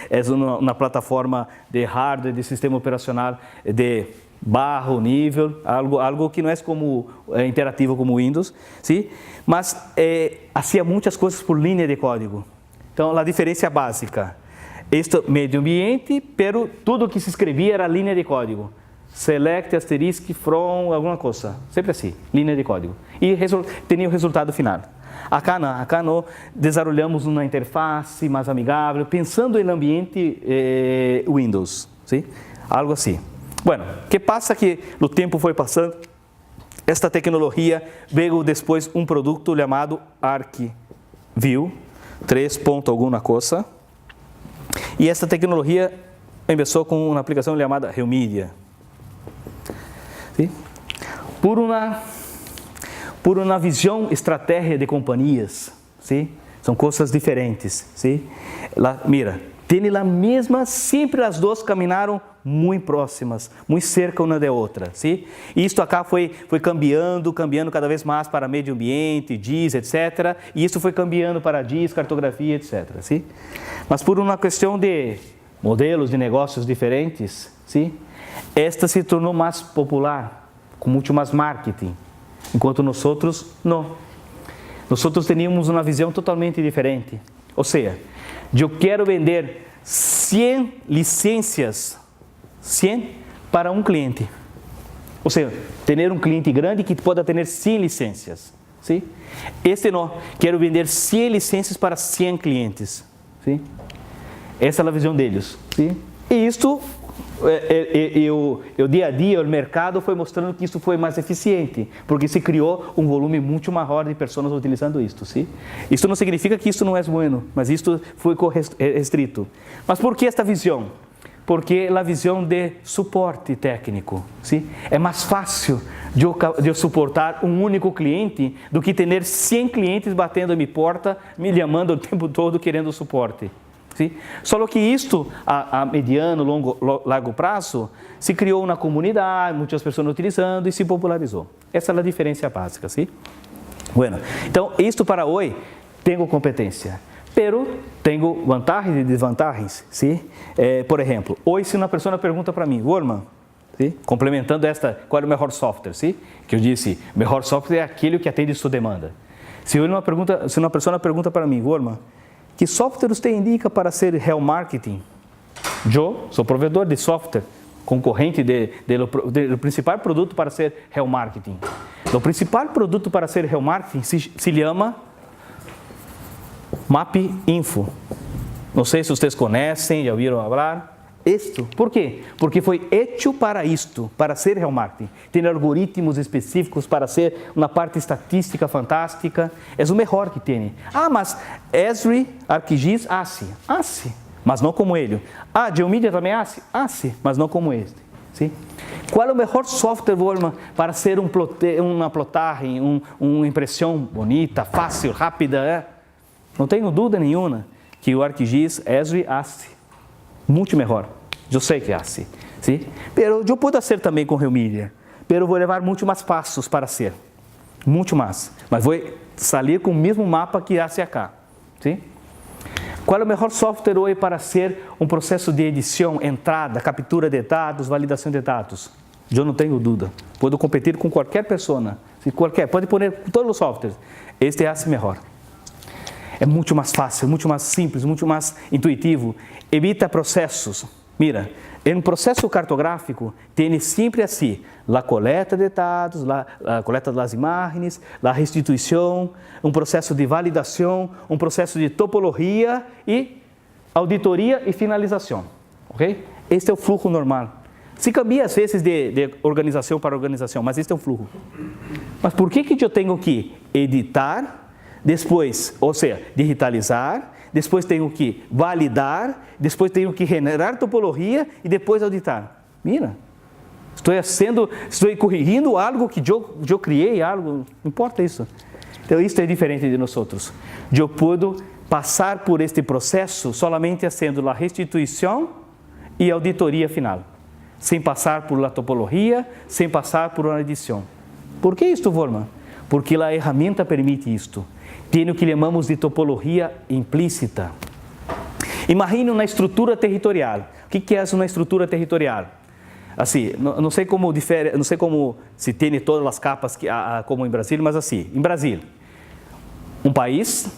mas é uma plataforma de hardware, de sistema operacional de baixo nível, algo que não é como interativo como Windows, sim? Mas fazia muitas coisas por linha de código. Então, a diferença básica, este meio ambiente, pero tudo que se escrevia era linha de código. Select, asterisk, from, alguma coisa. Sempre assim, linha de código. E tinha o resultado final. Acá não. Desenvolvemos uma interface mais amigável, pensando no ambiente Windows. ¿Sí? Algo assim. Bueno, o que passa que o tempo foi passando, esta tecnologia veio depois um produto chamado ArcView, 3. alguma coisa. E esta tecnologia começou com uma aplicação chamada Helmedia. ¿Sí? Por uma visão estratégia de companhias, ¿sí? São coisas diferentes, ¿sí? Mira, tem a mesma, sempre as duas caminharam muito próximas, muito cerca uma da outra, sim? E isto acá foi cambiando cada vez mais para meio ambiente, GIS, etc. E isso foi cambiando para GIS, cartografia, etc. Sim? Mas por uma questão de modelos de negócios diferentes, sim? Esta se tornou mais popular, com muito mais marketing, enquanto nós outros não. Nós outros teníamos uma visão totalmente diferente. Ou seja, eu quero vender 100 licenças, 100 para um cliente. Ou seja, ter um cliente grande que possa ter 100 licenças. Sim? Este não, quero vender 100 licenças para 100 clientes. Sim? Essa é a visão deles. Sim? E isto, o dia a dia, o mercado foi mostrando que isso foi mais eficiente, porque se criou um volume muito maior de pessoas utilizando isto. Sim? Isso não significa que isso não é bueno, mas isto foi restrito. Mas por que esta visão? Porque a visão de suporte técnico, sim? É mais fácil de eu suportar um único cliente do que ter 100 clientes batendo a minha porta, me chamando o tempo todo querendo suporte. Sim? Só que isto, a mediano, longo prazo, se criou uma comunidade, muitas pessoas utilizando e se popularizou. Essa é a diferença básica, sim? Bueno, então, isto para hoje, tenho competência. Pero tenho vantagens e desvantagens, sim? Por exemplo, hoje se uma pessoa pergunta para mim, Wolman, sim? Complementando esta, qual é o melhor software, sim? Que eu disse, o melhor software é aquele que atende sua demanda. Se uma pessoa pergunta para mim, Wolman, que software você indica para ser real marketing? Eu sou provedor de software, concorrente do principal produto para ser real marketing. O principal produto para ser real marketing se chama MapInfo. Não sei se vocês conhecem, já ouviram falar. Isto, por quê? Porque foi hecho para isto, para ser real marketing. Tem algoritmos específicos para ser uma parte estatística fantástica. É o melhor que tem. Mas Esri, ArcGIS, sim, mas não como ele. GeoMedia também sim, mas não como este. Sim? Qual é o melhor software, Wolman, para ser uma plotagem, uma impressão bonita, fácil, rápida? Não tenho dúvida nenhuma que o ArcGIS, Esri, muito melhor. Eu sei que é assim, sim? Pero eu posso ser também com GeoMedia, pero vou levar muito mais passos para ser, muito mais. Mas vou sair com o mesmo mapa que hace acá, sim? Qual é o melhor software hoje para ser um processo de edição, entrada, captura de dados, validação de dados? Eu não tenho dúvida. Posso competir com qualquer pessoa, pode pôr todos os softwares. Este é assim melhor. É muito mais fácil, muito mais simples, muito mais intuitivo. Evita processos. Mira, em processo cartográfico, tem sempre assim, a coleta de dados, a coleta das imagens, a restituição, um processo de validação, um processo de topologia e auditoria e finalização. Ok? Este é o fluxo normal. Se cambia às vezes de organização para organização, mas este é o fluxo. Mas por que eu tenho que editar, depois, ou seja, digitalizar, depois tenho que validar, depois tenho que generar topologia e depois auditar? Mira, estou corrigindo algo que eu criei, algo, não importa isso. Então, isso é diferente de nós outros. Eu posso passar por este processo solamente fazendo a restituição e auditoria final, sem passar por a topologia, sem passar por uma edição. Por que isto, Wolman? Porque a ferramenta permite isto. Tem o que chamamos de topologia implícita. Imagine uma estrutura territorial. O que é uma estrutura territorial? Assim, não sei como difere, não sei como se tem todas as capas como em Brasil, mas assim, em Brasil, um país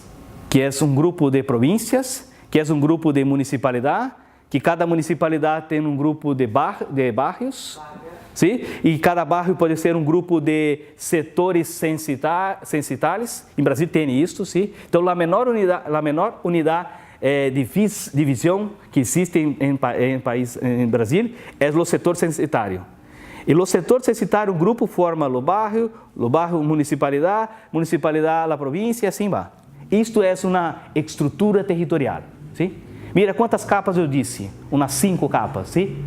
que é um grupo de províncias, que é um grupo de municipalidade, que cada municipalidade tem um grupo de bairros. Sim? E cada bairro pode ser um grupo de setores censitários. Em Brasil tem isso, sim? Então, a menor unidade de divisão que existe em Brasil é o setor censitário. E o setor censitário, um grupo forma o bairro municipalidade, a província e assim vai. Isto é uma estrutura territorial, sim? Mira quantas capas eu disse, umas 5 capas, sim?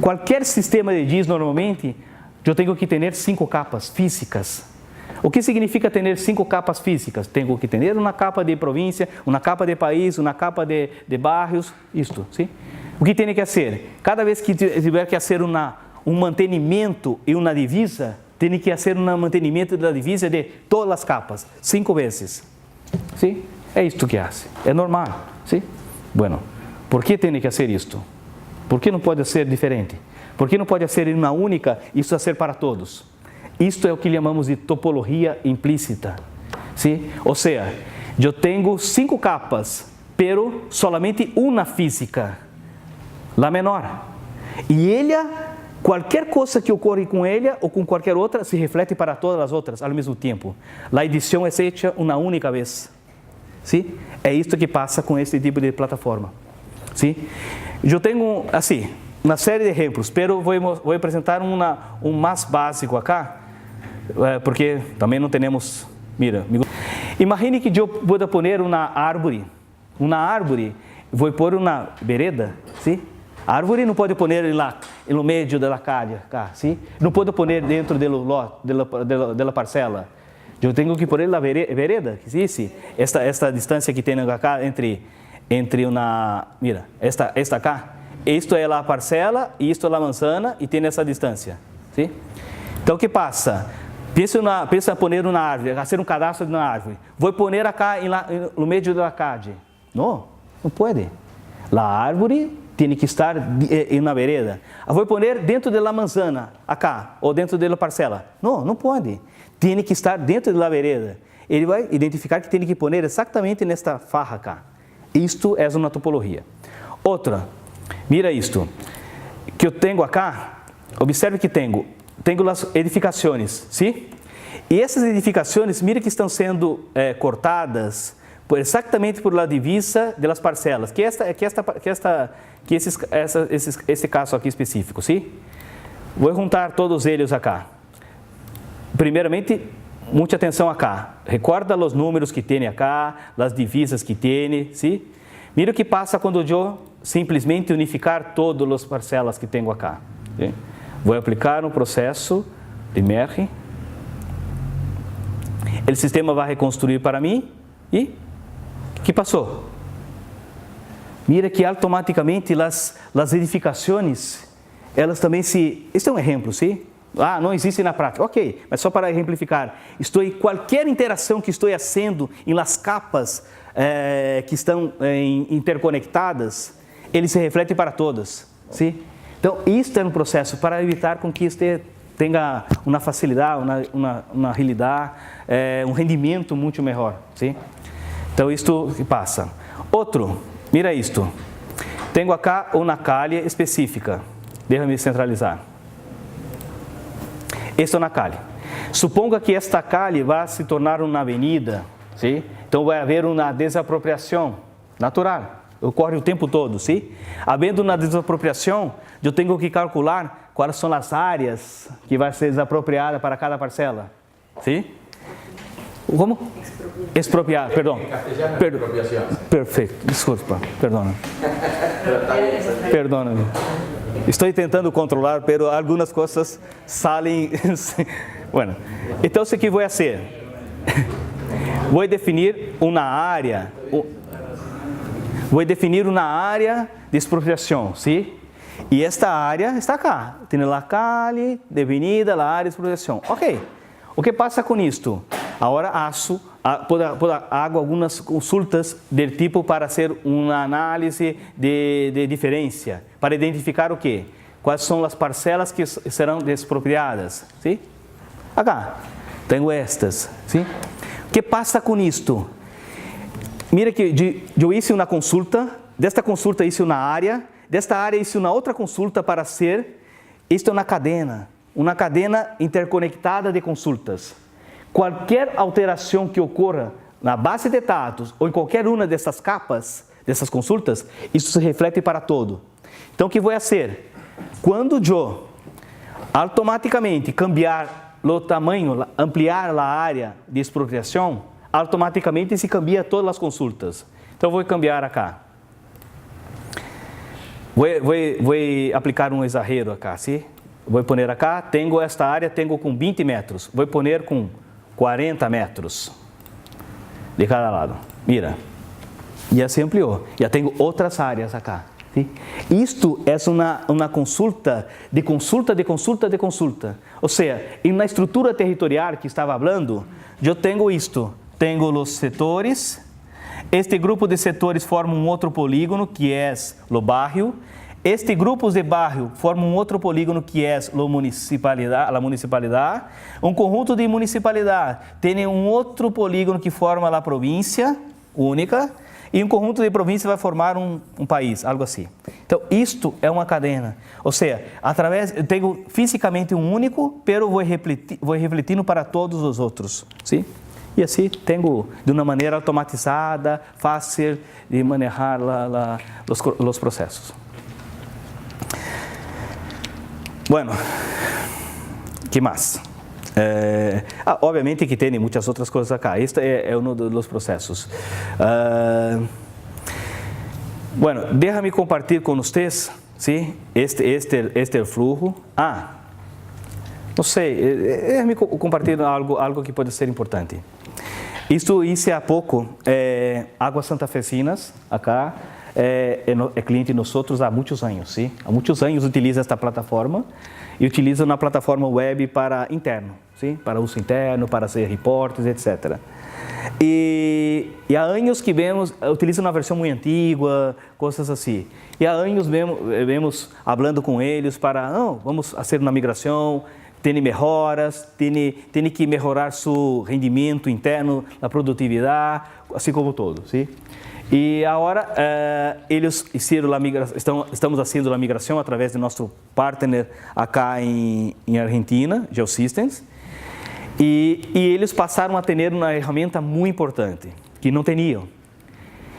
Qualquer sistema de GIS, normalmente, eu tenho que ter 5 capas físicas. O que significa ter 5 capas físicas? Tenho que ter uma capa de província, uma capa de país, uma capa de bairros, isto, sim? O que tem que fazer? Cada vez que tiver que fazer um mantenimento e uma divisa, tem que fazer um mantenimento da divisa de todas as capas, 5 vezes. Sim? É isto que faz. É normal. Sim? Bueno, por que tem que fazer isto? Por que não pode ser diferente? Por que não pode ser uma única e isso ser para todos? Isto é o que chamamos de topologia implícita. Sim? Ou seja, eu tenho 5 capas, pero solamente uma física, a menor. E ela, qualquer coisa que ocorre com ela ou com qualquer outra, se reflete para todas as outras ao mesmo tempo. A edição é feita uma única vez. Sim? É isto que passa com este tipo de plataforma. Sim? Eu tenho, assim, uma série de exemplos, pero vou apresentar um mais básico acá, porque também não temos... Mira, imagine que eu vou pôr uma árvore. Uma árvore, vou pôr uma vereda, sim? A árvore não pode pôr lá no meio da calle, sim? Não pode pôr dentro da parcela. Eu tenho que pôr na vereda, sim? Esta distância que tem acá entre uma, mira, esta acá, isto é a parcela e isto é a manzana e tem essa distância, sim? Então o que passa? Pensa em pôr uma árvore, fazer um cadastro de uma árvore. Vou pôr acá no meio da calle. Não pode. A árvore tem que estar em uma vereda. Vou pôr dentro da manzana, acá, ou dentro da parcela. Não pode. Tem que estar dentro da vereda. Ele vai identificar que tem que pôr exatamente nesta farra acá. Isto é uma topologia. Outra, mira isto. Que eu tenho acá, observe que tenho as edificações, sim? E essas edificações, mira que estão sendo cortadas exatamente por la divisa das parcelas, esse caso aqui específico, sim? Vou juntar todos eles acá. Primeiramente, muita atenção acá. Recorda os números que tem acá, as divisas que tem, sim? Mira o que passa quando eu simplesmente unificar todas as parcelas que tenho acá. Sim? Vou aplicar um processo de merge. O sistema vai reconstruir para mim e o que passou? Mira que automaticamente as edificações, elas também se... Este é um exemplo, sim? Não existe na prática. Ok, mas só para exemplificar. Qualquer interação que estou fazendo em las capas que estão interconectadas, ele se reflete para todas, sim? Então, isto é um processo para evitar com que você tenha uma facilidade, uma realidade, um rendimento muito melhor, sim? Então, isto que passa. Outro, mira isto. Tenho acá uma calha específica. Deixa-me centralizar. Esta é uma calha. Suponga que esta calha vai se tornar uma avenida, sim? Então, vai haver uma desapropriação natural. Ocorre o tempo todo, sim? Havendo uma desapropriação, eu tenho que calcular quais são as áreas que vai ser desapropriada para cada parcela, sim? Como? Expropriar, perdão. Perfeito, desculpa, perdona. Perdona-me. Estou tentando controlar, mas algumas coisas saem... Bueno, então o que vou fazer? Vou definir uma área... Vou definir uma área de expropriação, sim? E esta área está cá. Tem a calle definida, a área de expropriação. Ok. O que passa com isto? Agora hago algumas consultas do tipo para fazer uma análise de diferença, para identificar o quê? Quais são as parcelas que serão despropriadas, sim? Acá, tenho estas, sim? O que passa com isto? Mira que eu hice uma consulta, desta consulta hice uma área, desta área hice uma outra consulta para ser, isto é uma cadena interconectada de consultas. Qualquer alteração que ocorra na base de dados ou em qualquer uma dessas capas, dessas consultas, isso se reflete para todo. Então, o que vou fazer? Quando eu automaticamente cambiar o tamanho, ampliar a área de expropriação, automaticamente se cambia todas as consultas. Então, vou cambiar acá. Vou aplicar um exagero acá, sim? Vou pôr acá, tenho esta área, tenho com 20 metros. Vou pôr com 40 metros de cada lado. Mira. E assim ampliou. Já tenho outras áreas acá. ¿sí? Isto é uma consulta de consulta de consulta de consulta. Ou seja, em uma estrutura territorial que estava falando, eu tenho isto. Tenho os setores. Este grupo de setores forma um outro polígono, que é o bairro. Este grupo de bairro forma um outro polígono, que é a municipalidade. Um conjunto de municipalidade tem um outro polígono que forma a província única. E um conjunto de províncias vai formar um país, algo assim. Então, isto é uma cadena. Ou seja, eu tenho fisicamente um único, pero vou refletindo para todos os outros. Sim? E assim, tenho de uma maneira automatizada, fácil de manejar os processos. Bueno, que mais? Obviamente que tem muitas outras coisas acá. Este é um dos processos. Bueno, déjame compartilhar com vocês, ¿sí? Este é o fluxo. Não sei, déjame compartilhar algo que pode ser importante. Isto hice há pouco, Águas Santafesinas, acá, é cliente de nós há muitos anos, ¿sí? Há muitos anos utiliza esta plataforma e utiliza uma plataforma web para interno, ¿sí? Para uso interno, para fazer reportes, etc. E há anos que utiliza uma versão muito antiga, coisas assim. E há anos vemos falando com eles para, vamos fazer uma migração, tem melhoras, tem que melhorar seu rendimento interno, a produtividade, assim como todo, ¿sí? E agora eles estamos fazendo a migração através de nosso partner acá em Argentina, Geosystems, e eles passaram a ter uma ferramenta muito importante que não tinham.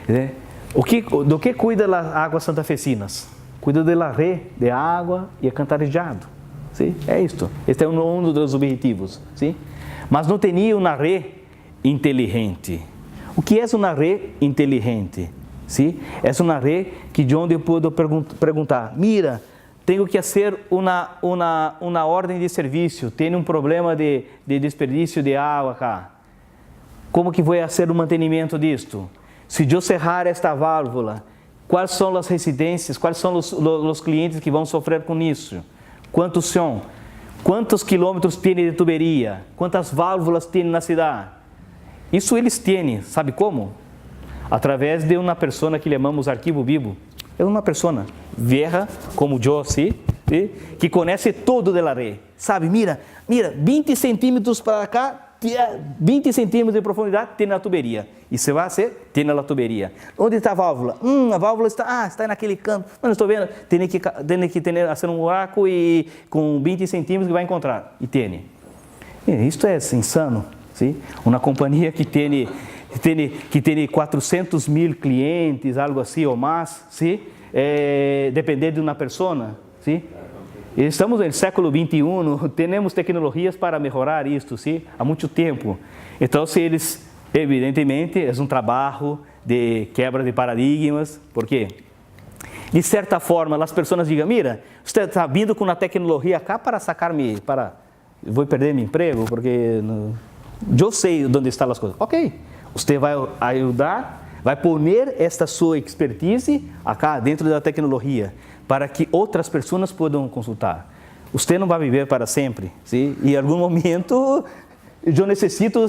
Né? Do que cuida as Águas Santafesinas? Cuida da rede de água e alcantarillado. ¿Sí? É isto. Este é um dos objetivos. ¿Sí? Mas não tinha uma rede inteligente. O que é uma rede inteligente? ¿Sí? É uma rede que onde eu posso perguntar, mira, tenho que fazer uma ordem de serviço, tem um problema de desperdício de água cá. Como que vou fazer o mantenimento disto? Se eu cerrar esta válvula, quais são as residências, quais são os clientes que vão sofrer com isso? Quantos são? Quantos quilômetros tem de tuberia? Quantas válvulas tem na cidade? Isso eles têm, sabe como? Através de uma pessoa que chamamos arquivo vivo. É uma pessoa vieja, como eu, sim, que conhece todo da rede. Sabe, mira, 20 centímetros para cá, 20 centímetros de profundidade, tem na tuberia. E se vai ser, tem na tuberia. Onde está a válvula? A válvula está naquele canto. Não estou vendo. Tem que fazer um buraco e com 20 centímetros que vai encontrar. E tem. Isto é insano. Sim? Uma companhia que tem 400 mil clientes, algo assim ou mais, sim? Depender de uma pessoa. Sim? Estamos no século 21, temos tecnologias para melhorar isto, sim? Há muito tempo. Então, se eles, evidentemente, é um trabalho de quebra de paradigmas, porque, de certa forma, as pessoas digam, mira, você está vindo com uma tecnologia cá para sacar-me, vou perder meu emprego, porque eu sei onde estão as coisas. Ok, você vai ajudar, vai pôr esta sua expertise acá dentro da tecnologia, para que outras pessoas possam consultar. Você não vai viver para sempre, sim? E em algum momento eu necessito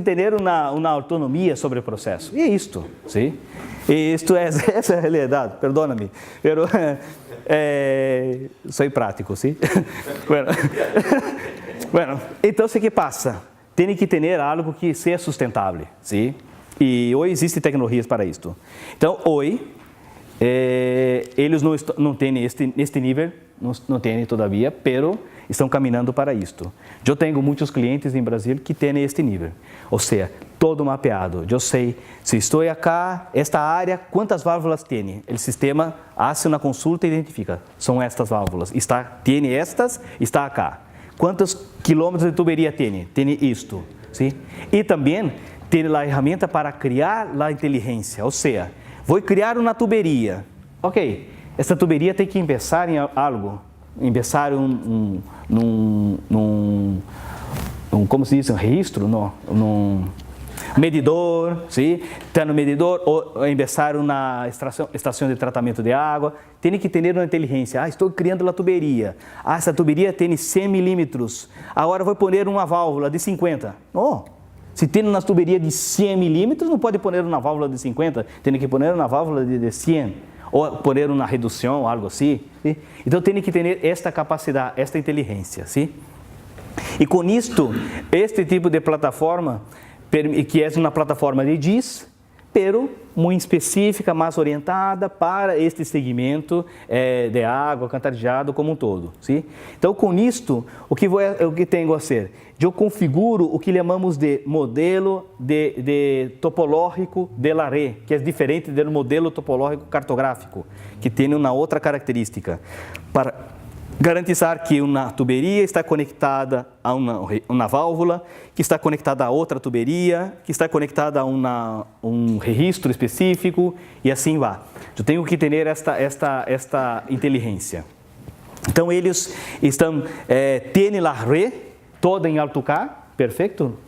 ter uma autonomia sobre o processo. E é isto, sim? E essa é a realidade. Perdona-me, pero sou prático, sim? Bueno, então o que passa? Tem que ter algo que seja sustentável, sim? E hoje existem tecnologias para isto. Então, hoje, eles não têm este nível, não têm todavia, pero estão caminhando para isto. Eu tenho muitos clientes em Brasil que têm este nível. Ou seja, todo mapeado. Eu sei, se estou acá, esta área, quantas válvulas tem. O sistema faz uma consulta e identifica. São estas válvulas. Tem estas, está acá. Quantos quilômetros de tuberia tem? Tem isto. Sim? E também ter a ferramenta para criar a inteligência, ou seja, vou criar uma tuberia. Ok, essa tuberia tem que começar em algo, começar como se diz, um registro, não, medidor, sim? Tem no medidor ou empezar uma estação de tratamento de água. Tem que ter uma inteligência. Estou criando a tuberia. Essa tuberia tem 100 milímetros. Agora vou pôr uma válvula de 50. Não. Se tem uma tuberia de 100 milímetros, não pode pôr uma válvula de 50. Tem que pôr uma válvula de 100. Ou pôr uma redução, algo assim. Sim? Então tem que ter esta capacidade, esta inteligência. Sim? E com isto, este tipo de plataforma, que é uma plataforma de GIS, pero muito específica, mais orientada para este segmento de água, alcantarillado como um todo. Sim? Então, com isto, o que tenho a ser? Eu configuro o que chamamos de modelo de topológico de la red, que é diferente do modelo topológico cartográfico, que tem uma outra característica. Para garantizar que uma tuberia está conectada a uma válvula, que está conectada a outra tuberia, que está conectada a um registro específico e assim vai. Eu tenho que ter esta inteligência. Então, eles têm a rede toda em AutoCAD, perfeito,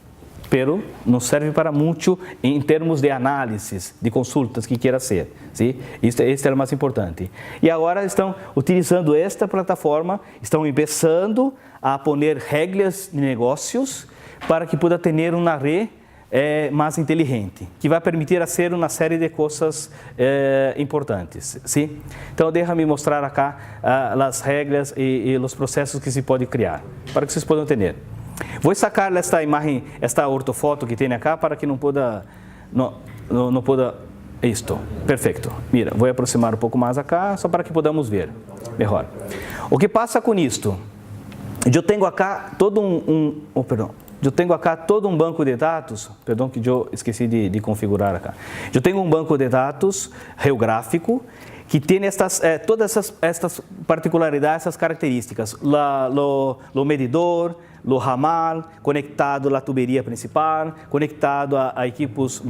pero não serve para muito em termos de análises, de consultas que queira ser. Sim? Este é o mais importante. E agora estão utilizando esta plataforma, estão começando a pôr regras de negócios para que possa ter uma rede mais inteligente, que vai permitir fazer uma série de coisas importantes. Sim? Então, deixa-me mostrar acá as regras e os processos que se pode criar, para que vocês possam entender. Vou sacar esta imagem, esta ortofoto que tem acá, para que não possa isto. Perfeito. Mira, vou aproximar um pouco mais acá, só para que podamos ver melhor. O que passa com isto? Eu tenho acá todo eu tenho acá todo um banco de dados, perdão que eu esqueci de configurar acá. Eu tenho um banco de dados geográfico que tem todas estas particularidades, essas características. O medidor, o ramal, conectado à tuberia principal, conectado a equipos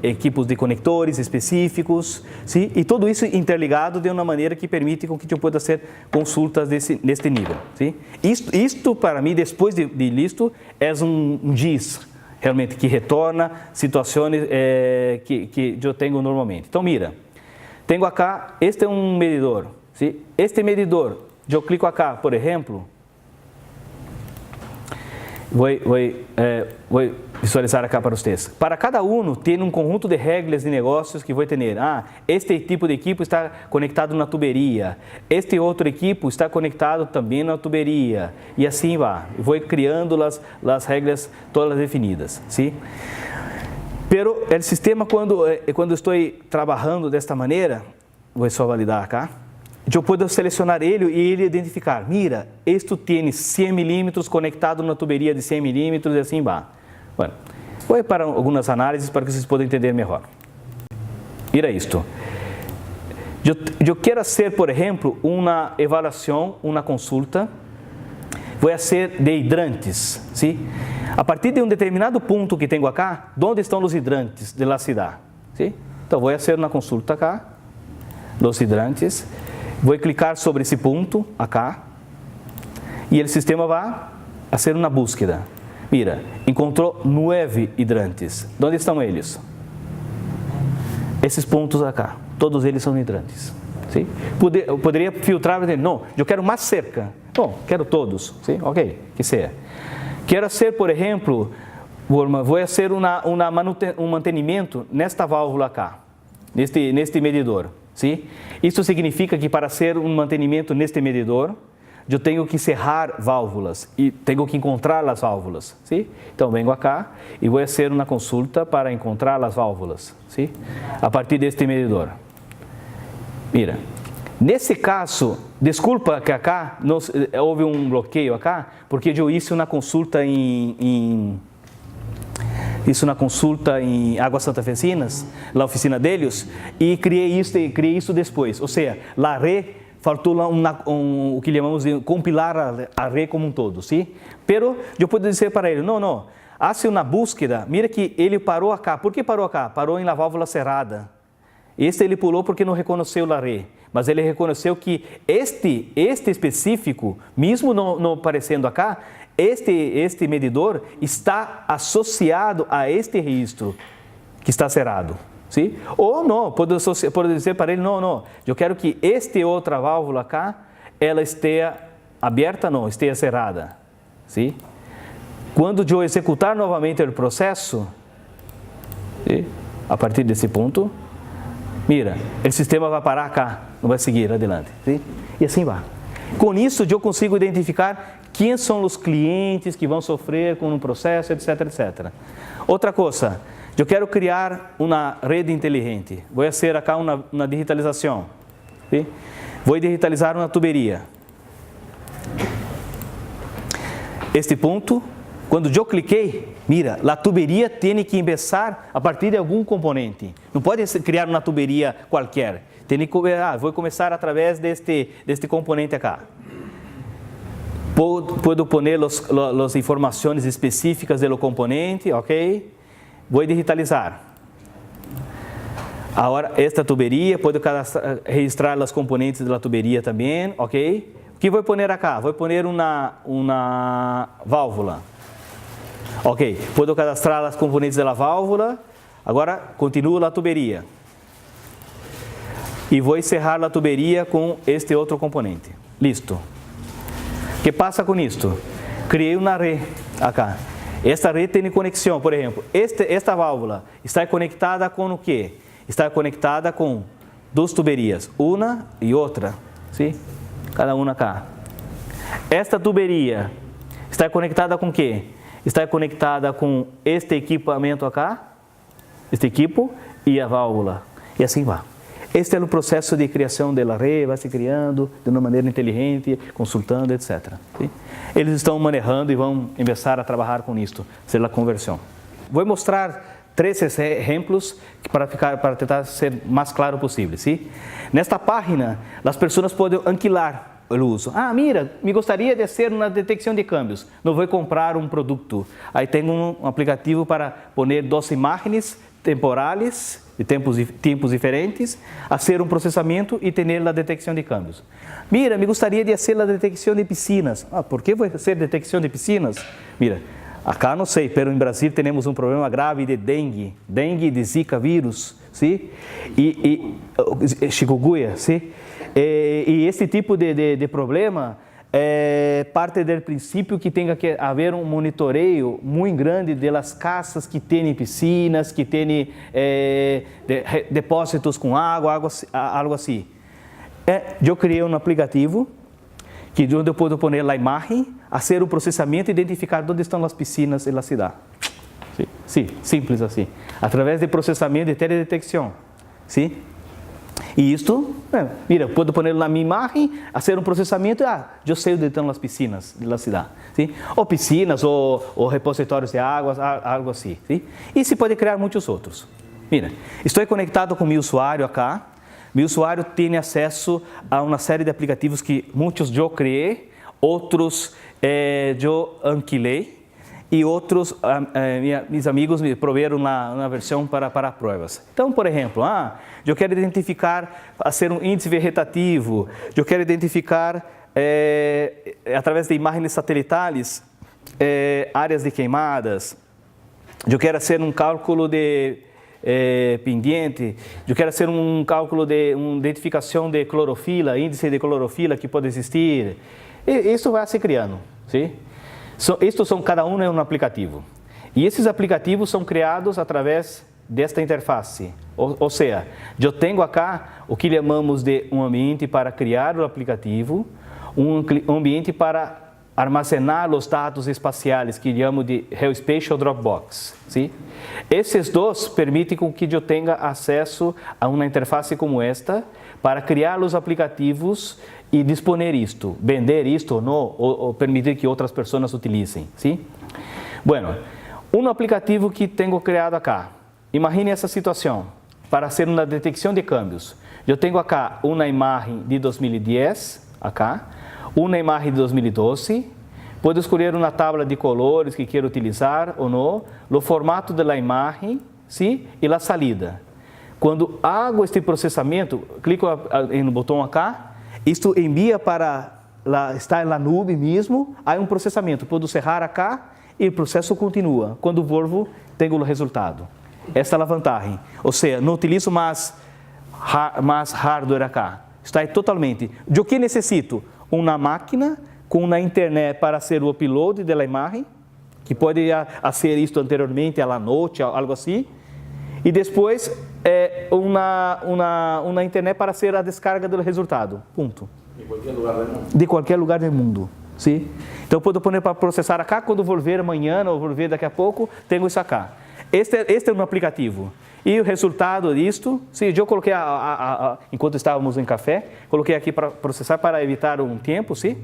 equipos de conectores específicos, sim? E tudo isso interligado de uma maneira que permite com que eu possa fazer consultas neste nível. Sim? Isto para mim, depois de listo, é um GIS, realmente, que retorna situações que eu tenho normalmente. Então, mira, tenho acá, este é um medidor. Sim? Este medidor, eu clico acá, por exemplo, vou visualizar acá para vocês. Para cada um, tem um conjunto de regras de negócios que vou ter. Este tipo de equipo está conectado na tuberia. Este outro equipo está conectado também na tuberia. E assim vai. Vou criando as regras todas definidas. Sim? Pero o sistema, quando estou trabalhando desta maneira, vou só validar acá. Eu posso selecionar ele e ele identificar. Mira, isto tem 100 milímetros conectado na tuberia de 100 milímetros e assim vai. Bueno, vou para algumas análises para que vocês possam entender melhor. Mira isto. Eu quero fazer, por exemplo, uma avaliação, uma consulta. Vou fazer de hidrantes. Sim? A partir de um determinado ponto que tenho acá, onde estão os hidrantes da cidade? Sim? Então, vou fazer uma consulta acá, dos hidrantes. Vou clicar sobre esse ponto acá e o sistema vai fazer uma búsqueda. Mira, encontrou 9 hidrantes. Onde estão eles? Esses pontos acá, todos eles são hidrantes. Sim? Eu poderia filtrar e dizer, não, eu quero mais cerca. Bom, quero todos. Sim? Ok, que seja. Quero ser, por exemplo, vou fazer um mantenimento nesta válvula acá, neste medidor. Sim? Isso significa que para ser um mantenimento neste medidor, eu tenho que cerrar válvulas e tenho que encontrar as válvulas. Sim? Então, venho acá e vou fazer uma consulta para encontrar as válvulas. Sim? A partir deste medidor. Mira, nesse caso, desculpa que acá houve um bloqueio acá, porque eu hice uma consulta em Águas Santafesinas, na oficina deles, e criei isso depois. Ou seja, a rede faltou o que chamamos de compilar a rede como um todo, sim? Pero eu posso dizer para ele, não, hace uma búsqueda, mira que ele parou acá. Por que parou acá? Parou em la válvula cerrada. Ele pulou porque não reconheceu a rede, mas ele reconheceu que este específico, mesmo não aparecendo acá, este medidor está associado a este registro que está cerrado. Sim? Ou não, pode dizer para ele, não, eu quero que esta outra válvula cá, ela esteja aberta, não, esteja cerrada. Sim? Quando eu executar novamente o processo, sim? A partir desse ponto, mira, o sistema vai parar cá, não vai seguir adiante. Sim? E assim vai. Com isso, eu consigo identificar quem são os clientes que vão sofrer com um processo, etc, etc. Outra coisa, eu quero criar uma rede inteligente. Vou fazer aqui uma digitalização. Sim? Vou digitalizar uma tuberia. Este ponto, quando eu cliquei, mira, a tuberia tem que começar a partir de algum componente. Não pode criar uma tuberia qualquer. Tem que vou começar através deste componente aqui. Puedo poner as informações específicas do componente, ok? Vou digitalizar. Agora, esta tuberia, puedo registrar os componentes da tuberia também, ok? O que vou pôr aqui? Vou pôr uma válvula. Ok, puedo cadastrar os componentes da válvula. Agora, continuo a tuberia. E vou encerrar a tuberia com este outro componente. Listo. O que passa com isto? Criei uma rede aqui. Esta rede tem conexão, por exemplo, esta válvula está conectada com o quê? Está conectada com duas tuberias, uma e outra, sim? Cada uma cá. Esta tuberia está conectada com o quê? Está conectada com este equipamento aqui, este equipo e a válvula, e assim vai. Este é o processo de criação da rede, vai se criando de uma maneira inteligente, consultando, etc. Sim? Eles estão manejando e vão começar a trabalhar com isto, ser a conversão. Vou mostrar 3 exemplos para tentar ser mais claro possível. Sim? Nesta página, as pessoas podem alquilar o uso. Mira, me gostaria de ser uma detecção de câmbios. Não vou comprar um produto. Aí tenho um aplicativo para pôr 2 imagens temporais, de tempos diferentes, a ser um processamento e ter a detecção de câmbios. Mira, me gostaria de ser a detecção de piscinas. Por que vou ser detecção de piscinas? Mira, acá não sei, mas em Brasil temos um problema grave de dengue de Zika vírus, sim? E chikungunya, sim? E esse tipo de problema é parte do princípio que tem que haver um monitoreio muito grande das casas que têm piscinas, que têm depósitos com água, algo assim. Eu criei um aplicativo que eu posso pôr a imagem, fazer o processamento e identificar onde estão as piscinas na cidade. Sim, simples assim. Através de processamento de teledetecção. Sim? E isto, mira, posso pôr na minha imagem, fazer um processamento, eu sei onde estão as piscinas da cidade, sim? Ou piscinas, ou repositórios de águas, algo assim, sim? E se pode criar muitos outros. Mira, estou conectado com meu usuário acá, meu usuário tem acesso a uma série de aplicativos que muitos eu criei, outros eu alquilei, e outros, meus amigos me proveram uma versão para provas. Então, por exemplo, eu quero identificar, fazer um índice vegetativo, eu quero identificar, através de imagens satelitais, áreas de queimadas, eu quero fazer um cálculo de pendiente, eu quero fazer um cálculo de uma identificação de clorofila, índice de clorofila que pode existir. E isso vai se criando, sim? Estes são cada um um aplicativo. E esses aplicativos são criados através desta interface. Ou seja, eu tenho acá o que chamamos de um ambiente para criar o aplicativo, um ambiente para armazenar os dados espaciais, que chamamos de Geospatial Dropbox. Sim? Esses dois permitem que eu tenha acesso a uma interface como esta, para criar os aplicativos e disponer isto, vender isto ou não, ou permitir que outras pessoas utilizem, sim? Bueno, um aplicativo que tenho criado acá, imagine essa situação, para ser uma detecção de câmbios. Eu tenho acá uma imagem de 2010, acá, uma imagem de 2012, posso escolher uma tabela de colores que quero utilizar ou não, o formato da imagem, sim, e a salida. Quando hago este processamento, clico no botão acá, isto envia para está na nuvem mesmo, há um processamento. Posso cerrar acá e o processo continua. Quando volvo, tenho o resultado. Esta é a vantagem. Ou seja, não utilizo mais hardware acá. Está totalmente. De que necessito? Uma máquina com uma internet para fazer o upload da imagem, que pode fazer isto anteriormente, à noite, algo assim. E depois, uma internet para fazer a descarga do resultado. Ponto. De qualquer lugar do mundo. De qualquer lugar do mundo. Sim? Então, eu posso pôr para processar acá, quando vou ver amanhã, ou vou ver daqui a pouco, tenho isso acá. Este é um aplicativo. E o resultado disto, eu coloquei, enquanto estávamos em café, coloquei aqui para processar para evitar um tempo, sim?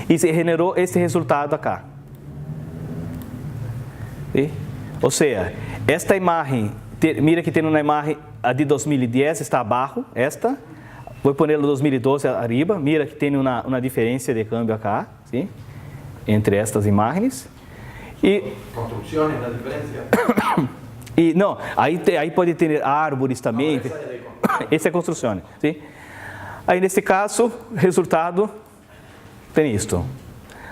E se generou este resultado acá. Sim? Ou seja, esta imagem, mira que tem uma imagem a de 2010, está abaixo, esta. Vou pôr ela 2012 arriba, mira que tem uma diferença de câmbio acá, sim? Entre estas imagens. E construções, a diferença. E não, aí pode ter árvores também. Essa é a construção, sim? Aí nesse caso, resultado tem isto.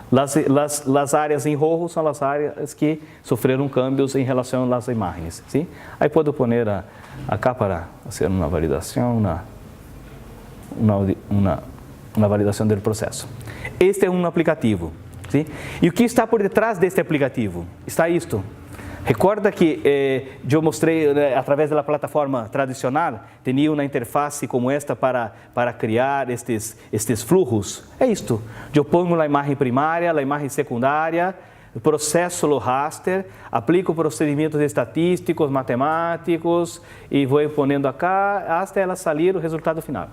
As áreas em rojo são as áreas que sofreram cambios em relação às imagens, sim? Aí pode pôr acá para fazer uma validação, uma validação do processo. Este é um aplicativo, sim? E o que está por detrás deste aplicativo? Está isto. Recorda que eu mostrei, através da plataforma tradicional, tinha uma interface como esta para criar estes fluxos. É isto. Eu ponho a imagem primária, a imagem secundária, processo o raster, aplico procedimentos estatísticos, matemáticos e vou ponendo acá até ela sair o resultado final.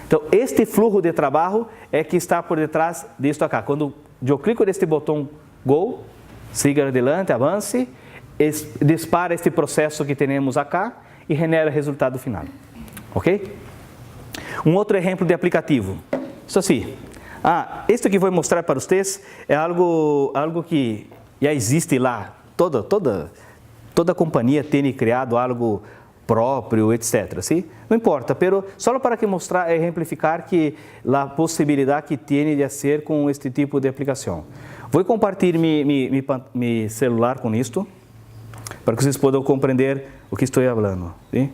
Então, este fluxo de trabalho é que está por detrás disto acá. Quando eu clico neste botão Go, siga adelante, avance, dispara este processo que temos acá e genera o resultado final. Ok? Um outro exemplo de aplicativo. Isso assim. Isto que vou mostrar para vocês é algo que já existe lá. Toda companhia tem criado algo próprio, etc. ¿sí? Não importa, pero só para que mostrar, exemplificar que a possibilidade que tem de fazer com este tipo de aplicação. Vou compartilhar meu celular com isto, para que vocês possam compreender o que estou falando. ¿sí?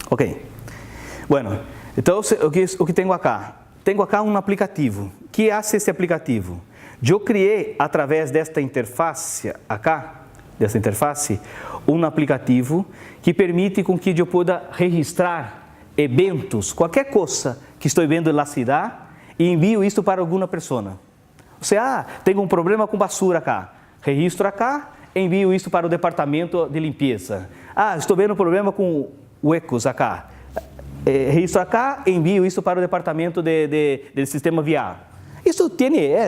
Ok. Bueno, então o que tenho acá? Tenho acá um aplicativo. O que faz esse aplicativo? Eu criei, através desta interface acá, um aplicativo que permite com que eu possa registrar eventos, qualquer coisa que estou vendo na cidade e envio isso para alguma pessoa. Você, tenho um problema com basura acá. Registro acá, envio isso para o departamento de limpeza. Estou vendo um problema com huecos acá. Registro acá, envio isso para o departamento de sistema viário. Isso é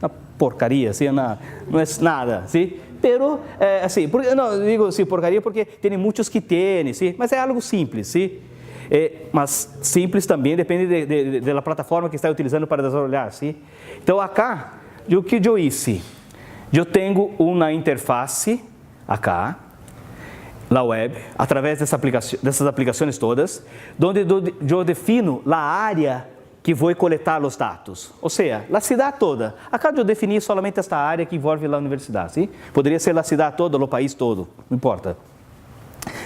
uma porcaria, assim, não é nada, sim? Pero, assim, não digo assim, porcaria porque tem muitos que têm, sim? Mas é algo simples, sim? Mas simples também depende da plataforma que está utilizando para desenvolver, sim? Então, acá, o que eu hice? Eu tenho uma interface acá, na web, através dessas aplicações todas, onde eu defino a área que vou coletar os dados. Ou seja, a cidade toda. Acá eu defini somente esta área que envolve a universidade. ¿sí? Poderia ser a cidade toda, o país todo, não importa.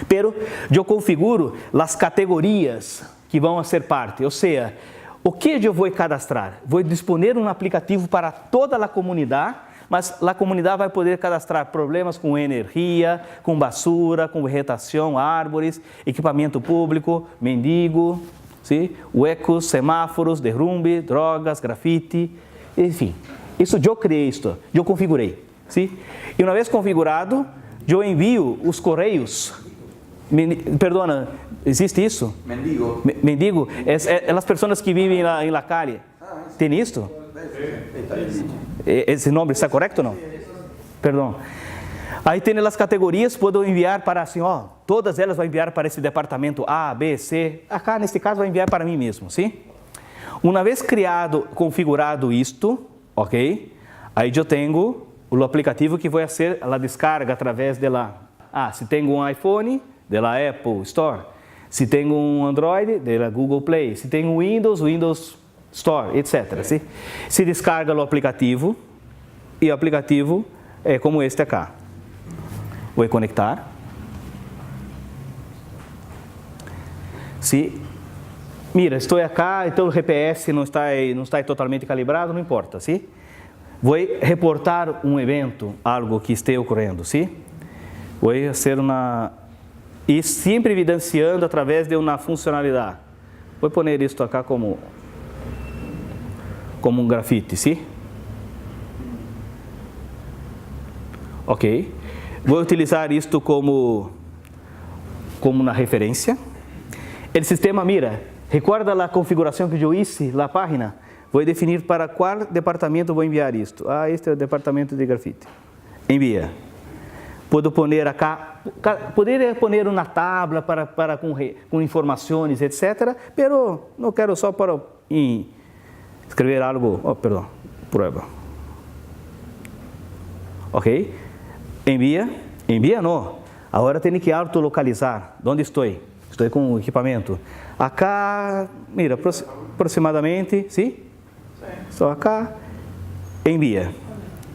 Pero eu configuro as categorias que vão ser parte. Ou seja, o que eu vou cadastrar? Vou disponer um aplicativo para toda a comunidade, mas a comunidade vai poder cadastrar problemas com energia, com basura, com vegetação, árvores, equipamento público, mendigo, ¿sí? Huecos, semáforos, derrumbe, drogas, grafite, enfim. Isso eu criei, eu configurei. ¿sí? E uma vez configurado, eu envio os correios. Perdona, existe isso? Mendigo. Mendigo? As pessoas que vivem em la calle. Tem isso? Esse nome está correto ou não? Perdão. Aí tem as categorias, posso enviar para assim, todas elas vão enviar para esse departamento A, B, C. Acá, neste caso, vai enviar para mim mesmo, sim? Uma vez criado, configurado isto, ok? Aí eu tenho o aplicativo que vai ser a descarga através se tenho um iPhone, da Apple Store. Se tenho um Android, da Google Play. Se tenho Windows, Windows Store, etc. ¿Sí? Se descarga o aplicativo, e o aplicativo é como este acá. Vou conectar. Se mira, estou acá, então o GPS não está totalmente calibrado, não importa, sim? Vou reportar um evento, algo que esteja ocorrendo, sim? Vou fazer e sempre evidenciando através de uma funcionalidade. Vou pôr isto acá como um grafite, sim? Ok. Vou utilizar isto como uma referência. O sistema, mira, recorda a configuração que eu fiz na página? Vou definir para qual departamento vou enviar isto. Este é o departamento de grafite. Envia. Posso pôr acá, poderia pôr uma tabla com informações, etc. Pero não quero só para escrever algo. Perdão, prueba. Ok? Envia. Envia não. Agora tenho que autolocalizar. Onde estou? Estou com o equipamento. Acá, mira, aproximadamente, sim? Estou acá. Envia.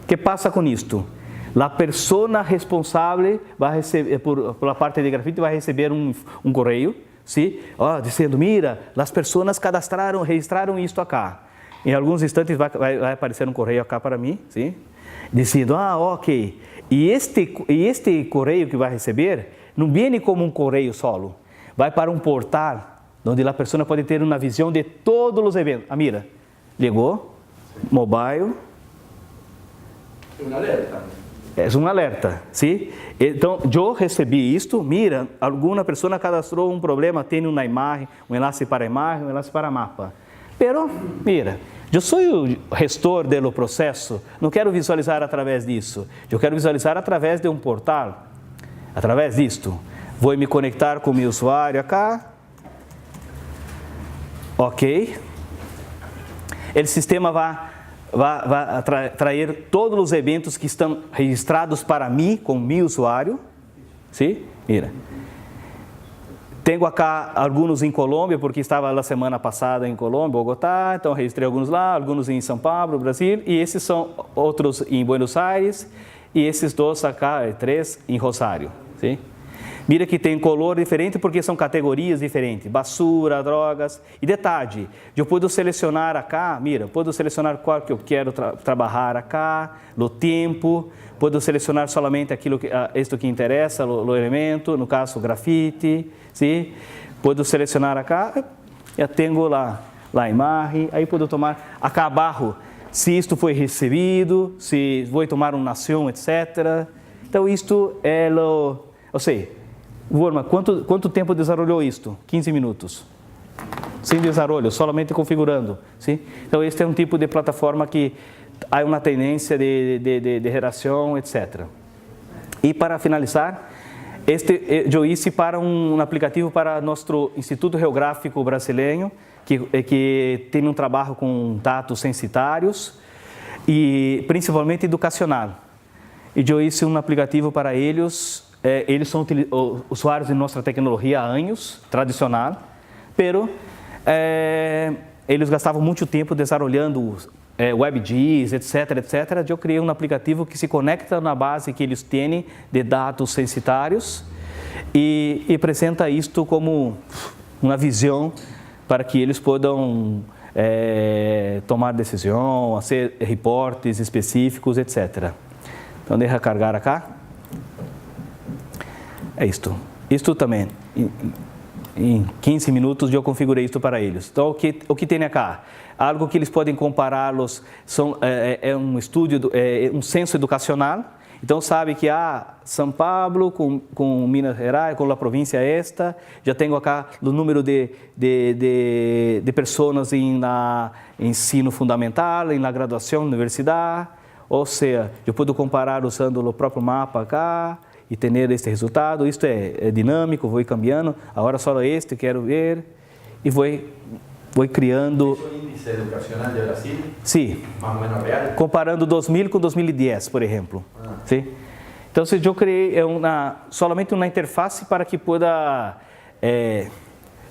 O que passa com isto? A pessoa responsável vai receber, por parte de grafite, vai receber um correio, sim? Dizendo, mira, as pessoas registraram isto acá. Em alguns instantes vai aparecer um correio acá para mim, sim? Dizendo, ok. E este correio que vai receber não vem como um correio solo. Vai para um portal onde a pessoa pode ter uma visão de todos os eventos. Mira, ligou, mobile. É um alerta. É um alerta, sim? Então, eu recebi isto, mira, alguma pessoa cadastrou um problema, tem uma imagem, um enlace para imagem, um enlace para mapa. Pero, mira, eu sou o gestor do processo, não quero visualizar através disso. Eu quero visualizar através de um portal, através disto. Vou me conectar com o meu usuário acá. Ok. O sistema vai trazer todos os eventos que estão registrados para mim, com o meu usuário. Sim? Mira. Tenho acá alguns em Colômbia, porque estava na semana passada em Colômbia, Bogotá, então registrei alguns lá, alguns em São Paulo, Brasil, e esses são outros em Buenos Aires, e esses dois acá, 3 em Rosário. Sim? Mira que tem color diferente porque são categorias diferentes, basura, drogas. E detalhe, eu posso selecionar acá, mira, posso selecionar qual que eu quero trabalhar acá, no tempo, posso selecionar somente isto que interessa, o elemento, no caso grafite, sim? Posso selecionar acá, já tenho lá a imagem, aí posso tomar acá abaixo, se isto foi recebido, se vou tomar uma ação, etc. Então isto é ou seja, Vorma, quanto tempo desenvolveu isto? 15 minutos. Sem desenvolvimento, somente configurando. Sim? Então, este é um tipo de plataforma que há uma tendência de geração, etc. E para finalizar, eu hice para um aplicativo para nosso Instituto Geográfico Brasileiro, que tem um trabalho com dados censitários e principalmente educacional. E eu hice um aplicativo para eles. Eles são usuários de nossa tecnologia há anos, tradicional, pero eles gastavam muito tempo desenvolvendo WebGIS, etc, etc. Eu criei um aplicativo que se conecta na base que eles têm de dados censitários e apresenta isto como uma visão para que eles possam tomar decisão, fazer reportes específicos, etc. Então, deixa eu carregar acá. É isto. Isto também, em 15 minutos eu configurei isto para eles. Então, o que tem acá? Algo que eles podem compará-los, é um estudo, um censo educacional. Então, sabe que São Paulo com Minas Gerais, com a província esta, já tenho acá o número de pessoas em ensino fundamental, na graduação, universidade. Ou seja, eu posso comparar usando o próprio mapa acá, e ter este resultado. Isto é dinâmico, vou cambiando. Agora só este quero ver e vou criando. ¿Es un índice educacional de Brasil? Sim. Más o menos real. Comparando 2000 com 2010, por exemplo. Sim. Então, eu criei somente uma interface para que possa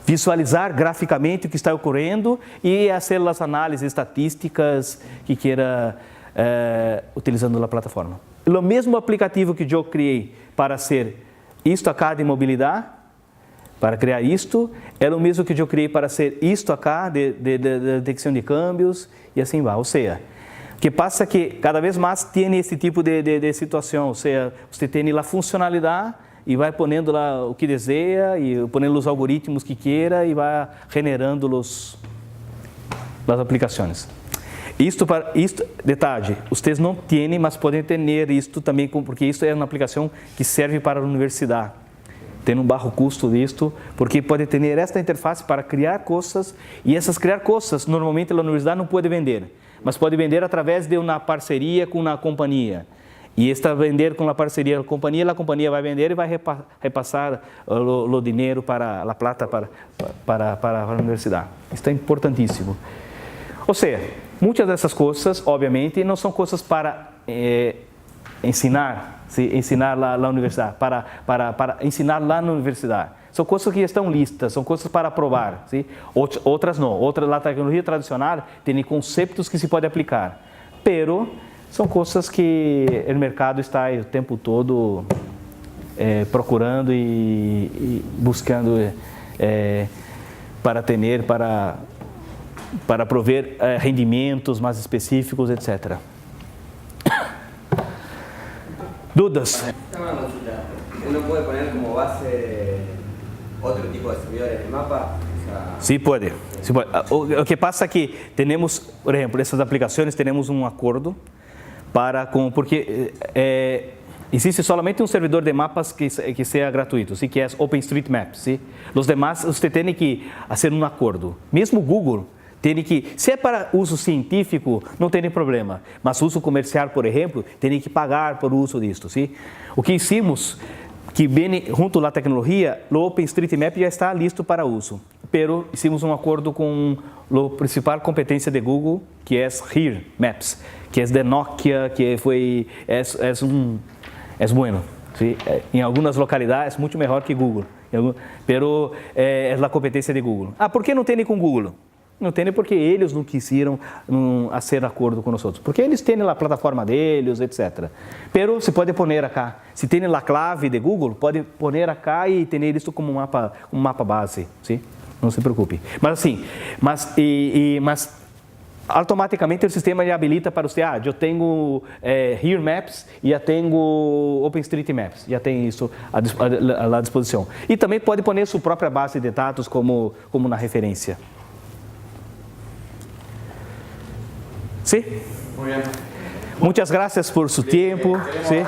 visualizar graficamente o que está ocorrendo e fazer as análises estatísticas que queira utilizando a plataforma. O mesmo aplicativo que eu criei para ser isto acá de mobilidade, para criar isto, é o mesmo que eu criei para ser isto acá de detecção de câmbios e assim vai. Ou seja, o que passa é que cada vez mais tem esse tipo de situação, ou seja, você tem a funcionalidade e vai pondo lá o que deseja e pondo os algoritmos que queira e vai generando as aplicações. Isto, detalhe, vocês não têm, mas podem ter isto também, porque isto é uma aplicação que serve para a universidade. Tem um baixo custo disto, porque pode ter esta interface para criar coisas, e essas criar coisas, normalmente a universidade não pode vender, mas pode vender através de uma parceria com uma companhia. E esta vender com a parceria com a companhia vai vender e vai repassar o dinheiro para a plata para a universidade. Isso é importantíssimo. Ou seja, muitas dessas coisas, obviamente, não são coisas para ensinar lá na universidade, para ensinar lá na universidade. São coisas que estão listas, são coisas para provar. Sim? Outras não. A tecnologia tradicional tem conceitos que se pode aplicar, pero são coisas que o mercado está o tempo todo procurando e buscando para ter, para prover rendimentos mais específicos, etc. ¿Dudas? Una consulta. ¿Uno puede poner como base otro tipo de servidores de mapa? Sim, pode. O que passa é que temos, por exemplo, essas aplicações, temos um acordo porque existe somente um servidor de mapas que seja gratuito, ¿sí? Que é OpenStreetMap. ¿Sí? Os demais, você tem que fazer um acordo. Mesmo o Google tem que, se é para uso científico, não tem problema, mas uso comercial, por exemplo, tem que pagar por uso disto. ¿Sí? O que hicimos, que vem junto à tecnologia, o OpenStreetMap já está listo para uso, pero hicimos um acordo com a principal competência de Google, que é Here Maps, que é de Nokia, que é bueno. ¿Sí? Em algumas localidades, muito melhor que Google, pero é a competência de Google. Por que não tem com Google? Não tem porque eles não quiseram fazer acordo com nós outros, porque eles têm a plataforma deles, etc. Pero se pode pôr acá, se tem a clave de Google, pode pôr acá e ter isso como um mapa base, sim? Não se preocupe. Mas assim, mas automaticamente o sistema já habilita para você, eu tenho Here Maps e já tenho OpenStreetMaps, já tem isso à disposição. E também pode pôr sua própria base de dados como na referência. ¿Sí? Muy bien. Muchas gracias por su tiempo. ¿Sí?